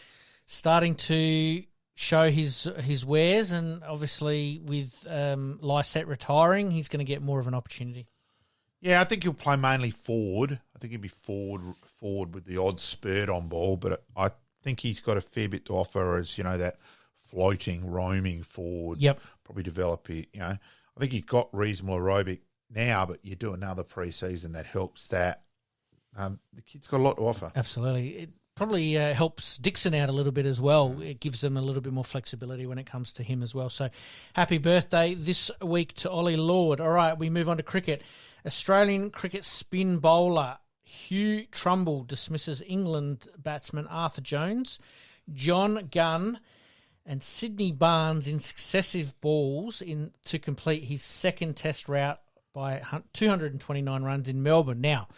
starting to show his wares, and obviously with Lysette retiring, he's going to get more of an opportunity. Yeah, I think he'll play mainly forward. I think he'll be forward with the odd spurt on ball, but I think he's got a fair bit to offer as, that floating, roaming forward. Yep. Probably develop it, I think he's got reasonable aerobic now, but you do another pre-season that helps that. The kid's got a lot to offer. Absolutely. It probably helps Dixon out a little bit as well. It gives them a little bit more flexibility when it comes to him as well. So happy birthday this week to Ollie Lord. All right, we move on to cricket. Australian cricket spin bowler Hugh Trumbull dismisses England batsman Arthur Jones, John Gunn and Sydney Barnes in successive balls to complete his second test rout by 229 runs in Melbourne. Now,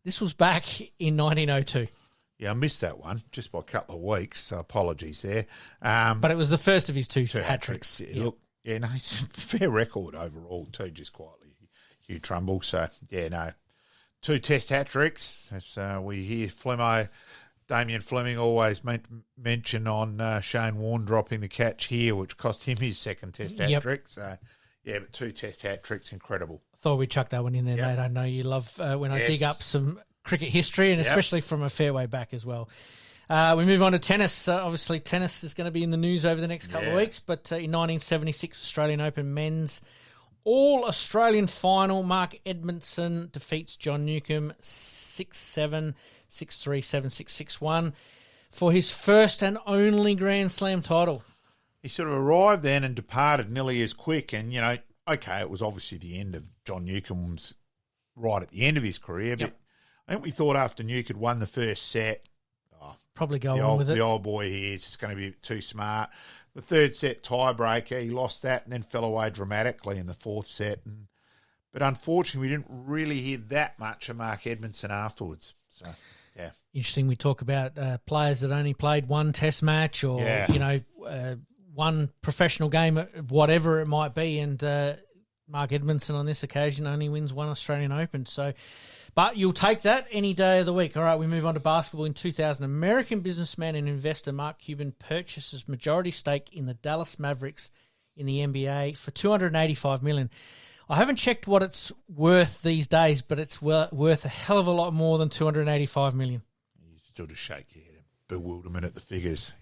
this was back in 1902. Yeah, I missed that one just by a couple of weeks, so apologies there. But it was the first of his two hat-tricks. Yeah. Look, it's a fair record overall too, just quietly, Hugh Trumbull. So, 2 test hat-tricks. As we hear Damien Fleming always mention on Shane Warne dropping the catch here, which cost him his second test hat-trick. So, but 2 test hat-tricks, incredible. Thought we'd chuck that one in there, mate. I know you love when I dig up some cricket history, and especially from a fair way back as well. We move on to tennis. Obviously, tennis is going to be in the news over the next couple of weeks, but in 1976 Australian Open men's All-Australian final, Mark Edmondson defeats John Newcombe 6-7, 6-3, 7-6, 6-1 for his first and only Grand Slam title. He sort of arrived then and departed nearly as quick, and, it was obviously the end of John Newcombe's right at the end of his career, but I think we thought after Newcombe had won the first set, probably go on with it. The old boy here is just going to be too smart. The third set tiebreaker, he lost that and then fell away dramatically in the fourth set. But unfortunately, we didn't really hear that much of Mark Edmondson afterwards. So, Interesting. We talk about players that only played one test match or, one professional game, whatever it might be. And Mark Edmondson on this occasion only wins one Australian Open. So, but you'll take that any day of the week. All right, we move on to basketball. In 2000, American businessman and investor Mark Cuban purchases majority stake in the Dallas Mavericks in the NBA for $285 million. I haven't checked what it's worth these days, but it's worth a hell of a lot more than $285 million. You still just shake your head in bewilderment at the figures.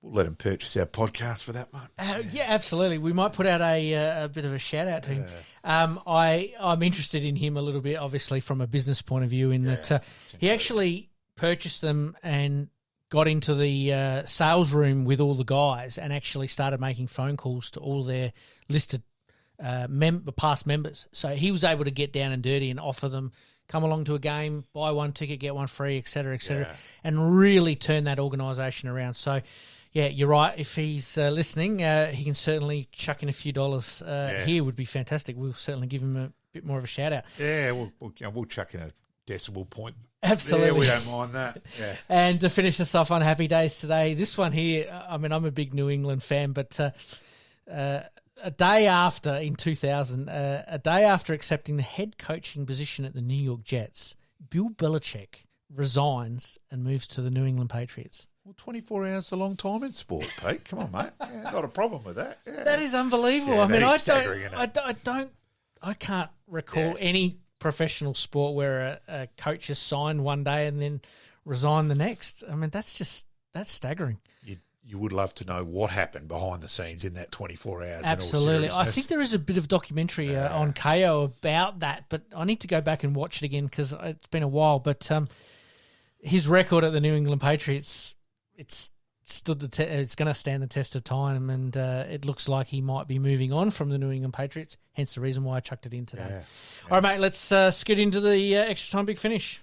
We'll let him purchase our podcast for that, mate. Yeah, absolutely. We might put out a bit of a shout out to him. I'm interested in him a little bit, obviously, from a business point of view, in that he actually purchased them and got into the sales room with all the guys and actually started making phone calls to all their listed past members. So he was able to get down and dirty and offer them, come along to a game, buy one ticket, get one free, et cetera, and really turn that organisation around. So, yeah, you're right. If he's listening, he can certainly chuck in a few dollars here. Would be fantastic. We'll certainly give him a bit more of a shout out. Yeah, we'll chuck in a decimal point. Absolutely. Yeah, we don't mind that. Yeah. And to finish us off on happy days today, this one here, I'm a big New England fan, but a day after, in 2000, a day after accepting the head coaching position at the New York Jets, Bill Belichick resigns and moves to the New England Patriots. Well, 24 hours is a long time in sport, Pete. Come on, mate. Yeah, not a problem with that. Yeah. That is unbelievable. Yeah, I can't recall any professional sport where a coach has signed one day and then resigned the next. That's staggering. You would love to know what happened behind the scenes in that 24 hours. Absolutely. I think there is a bit of documentary on KO about that, but I need to go back and watch it again because it's been a while. But his record at the New England Patriots, it's it's going to stand the test of time, and it looks like he might be moving on from the New England Patriots. Hence the reason why I chucked it in today. Yeah. All right, mate. Let's scoot into the extra time big finish.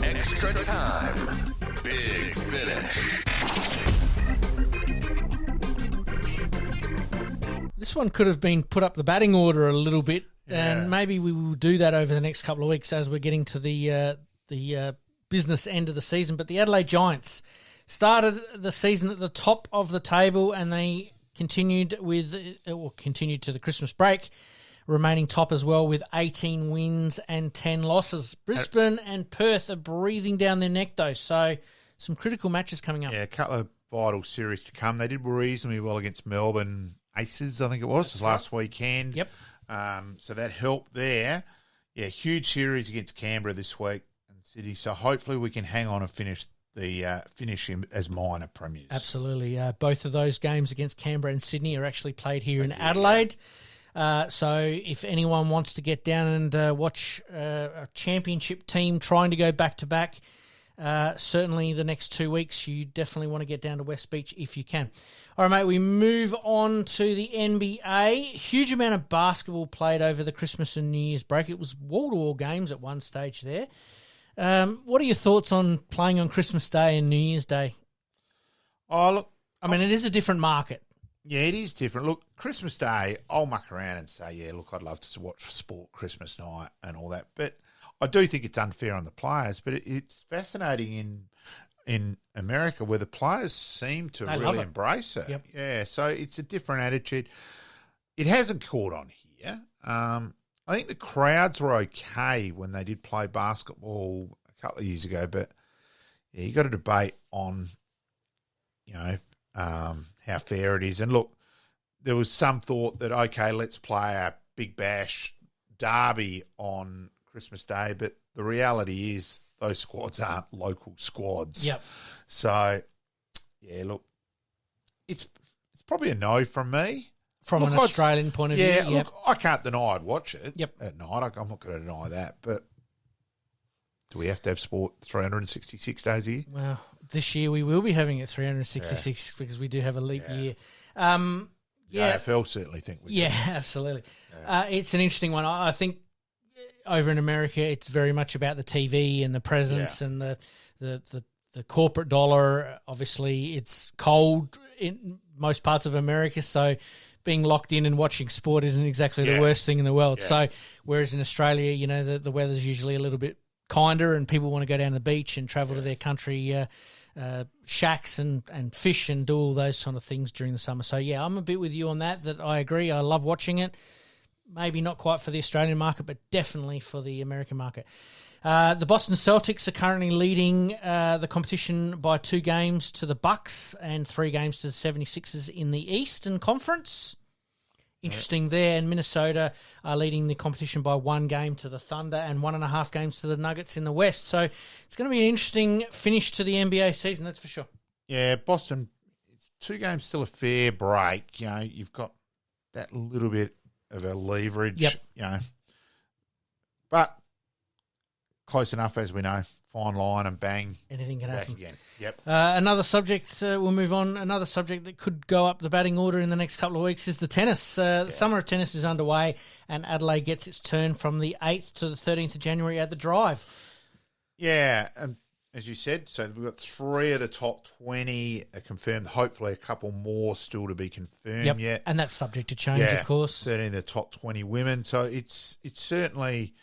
Extra time, big finish. This one could have been put up the batting order a little bit, Yeah. and maybe we will do that over the next couple of weeks as we're getting to the business end of the season. But the Adelaide Giants started the season at the top of the table, and they continued to the Christmas break, remaining top as well with 18 wins and 10 losses. Brisbane and Perth are breathing down their neck, though, so some critical matches coming up. Yeah, a couple of vital series to come. They did reasonably well against Melbourne Aces, I think it was, last weekend. Yep. So that helped there. Yeah, huge series against Canberra this week and Sydney. So hopefully we can hang on and finish him as minor premiers. Absolutely. Both of those games against Canberra and Sydney are actually played here in Adelaide. So if anyone wants to get down and watch a championship team trying to go back-to-back, certainly the next 2 weeks, you definitely want to get down to West Beach if you can. All right, mate, we move on to the NBA. Huge amount of basketball played over the Christmas and New Year's break. It was wall-to-wall games at one stage there. What are your thoughts on playing on Christmas Day and New Year's Day? Oh, look. I mean, it is a different market. Yeah, it is different. Look, Christmas Day, I'll muck around and say, yeah, look, I'd love to watch sport Christmas night and all that. But I do think it's unfair on the players. But it's fascinating in America where the players seem to really embrace it. Yep. Yeah, so it's a different attitude. It hasn't caught on here. I think the crowds were okay when they did play basketball a couple of years ago. But, yeah, you got a debate on, how fair it is. And look, there was some thought that, okay, let's play a big bash derby on Christmas Day, but the reality is those squads aren't local squads. Yep. So, yeah, look, it's probably a no from me. From an Australian point of view, yeah, look, I can't deny I'd watch it at night. I'm not going to deny that, but do we have to have sport 366 days a year? Well, this year we will be having it 366 because we do have a leap year. The AFL certainly think we do. Absolutely. Yeah. It's an interesting one. I think over in America it's very much about the TV and the presence and the corporate dollar. Obviously, it's cold in most parts of America, so being locked in and watching sport isn't exactly the worst thing in the world. Yeah. So whereas in Australia, the weather's usually a little bit kinder and people want to go down the beach and travel to their country shacks and fish and do all those sort of things during the summer. So, yeah, I'm a bit with you on that I agree. I love watching it. Maybe not quite for the Australian market, but definitely for the American market. The Boston Celtics are currently leading the competition by 2 games to the Bucks and 3 games to the 76ers in the Eastern Conference. Interesting there. And Minnesota are leading the competition by 1 game to the Thunder and 1.5 games to the Nuggets in the West. So it's going to be an interesting finish to the NBA season, that's for sure. Yeah, Boston, it's 2 games, still a fair break. You've got that little bit of a leverage, But close enough, as we know. Fine line and bang. Anything can happen. Again. Yep. Another subject, we'll move on. Another subject that could go up the batting order in the next couple of weeks is the tennis. The summer of tennis is underway, and Adelaide gets its turn from the 8th to the 13th of January at the Drive. Yeah, and as you said, so we've got 3 of the top 20 confirmed. Hopefully a couple more still to be confirmed yet. And that's subject to change, of course. 13 of the top 20 women. So it's certainly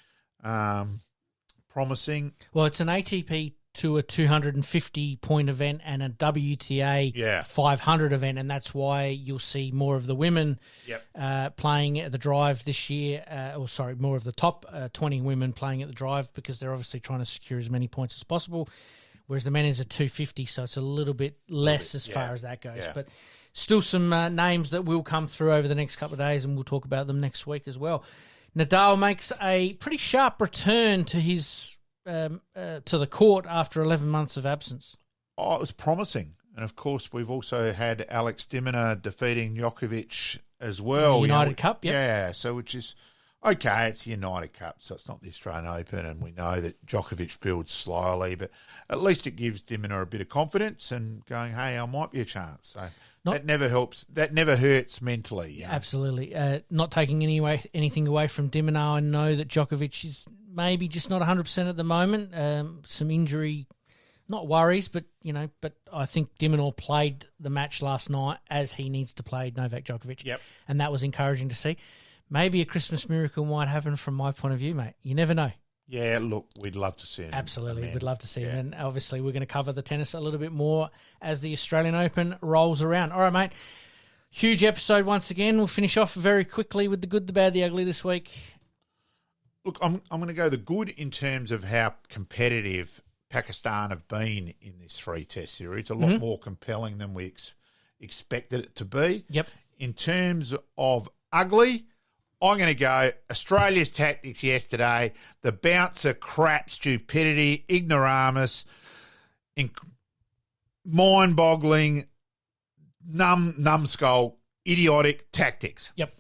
promising. Well, it's an ATP Tour 250-point event and a WTA 500 event, and that's why you'll see more of the women playing at the Drive this year. More of the top 20 women playing at the Drive because they're obviously trying to secure as many points as possible, whereas the men is a 250, so it's a little bit less as far as that goes. Yeah. But still some names that will come through over the next couple of days, and we'll talk about them next week as well. Nadal makes a pretty sharp return to his to the court after 11 months of absence. Oh, it was promising. And, of course, we've also had Alex Diminer defeating Djokovic as well. The United Cup, Yeah, so which is, Okay, it's the United Cup, so it's not the Australian Open, and we know that Djokovic builds slowly, but at least it gives Diminer a bit of confidence and going, hey, I might be a chance. So that never helps. That never hurts mentally. You know? Absolutely. Not taking anything away from Diminer. I know that Djokovic is maybe just not 100% at the moment. Some injury, not worries, but I think Diminer played the match last night as he needs to play Novak Djokovic. Yep. And that was encouraging to see. Maybe a Christmas miracle might happen from my point of view, mate. You never know. Yeah, look, we'd love to see him. Absolutely, we'd love to see him. And obviously we're going to cover the tennis a little bit more as the Australian Open rolls around. All right, mate. Huge episode once again. We'll finish off very quickly with the good, the bad, the ugly this week. Look, I'm going to go the good in terms of how competitive Pakistan have been in this 3-test series. A lot more compelling than we expected it to be. Yep. In terms of ugly, I'm going to go Australia's tactics yesterday, the bouncer crap, stupidity, ignoramus, mind-boggling, numbskull, idiotic tactics. Yep.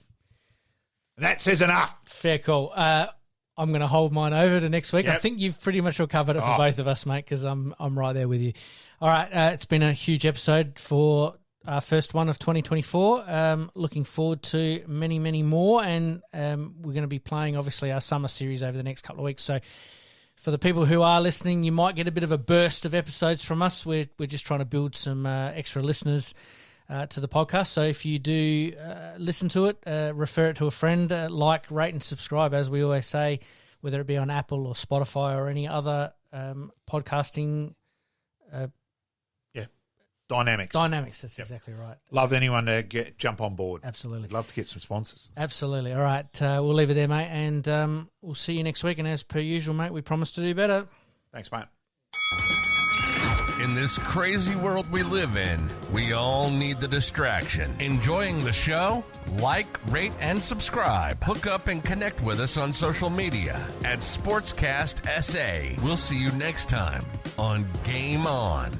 That says enough. Fair call. I'm going to hold mine over to next week. Yep. I think you've pretty much all covered it for both of us, mate, because I'm right there with you. All right, it's been a huge episode for our first one of 2024. Looking forward to many, many more, and we're going to be playing, obviously, our summer series over the next couple of weeks. So for the people who are listening, you might get a bit of a burst of episodes from us. We're just trying to build some extra listeners to the podcast. So if you do listen to it, refer it to a friend, like, rate and subscribe, as we always say, whether it be on Apple or Spotify or any other podcasting Dynamics, that's exactly right. Love anyone to jump on board. Absolutely. We'd love to get some sponsors. Absolutely. All right, we'll leave it there, mate, and we'll see you next week. And as per usual, mate, we promise to do better. Thanks, mate. In this crazy world we live in, we all need the distraction. Enjoying the show? Like, rate, and subscribe. Hook up and connect with us on social media at Sportscast SA. We'll see you next time on Game On.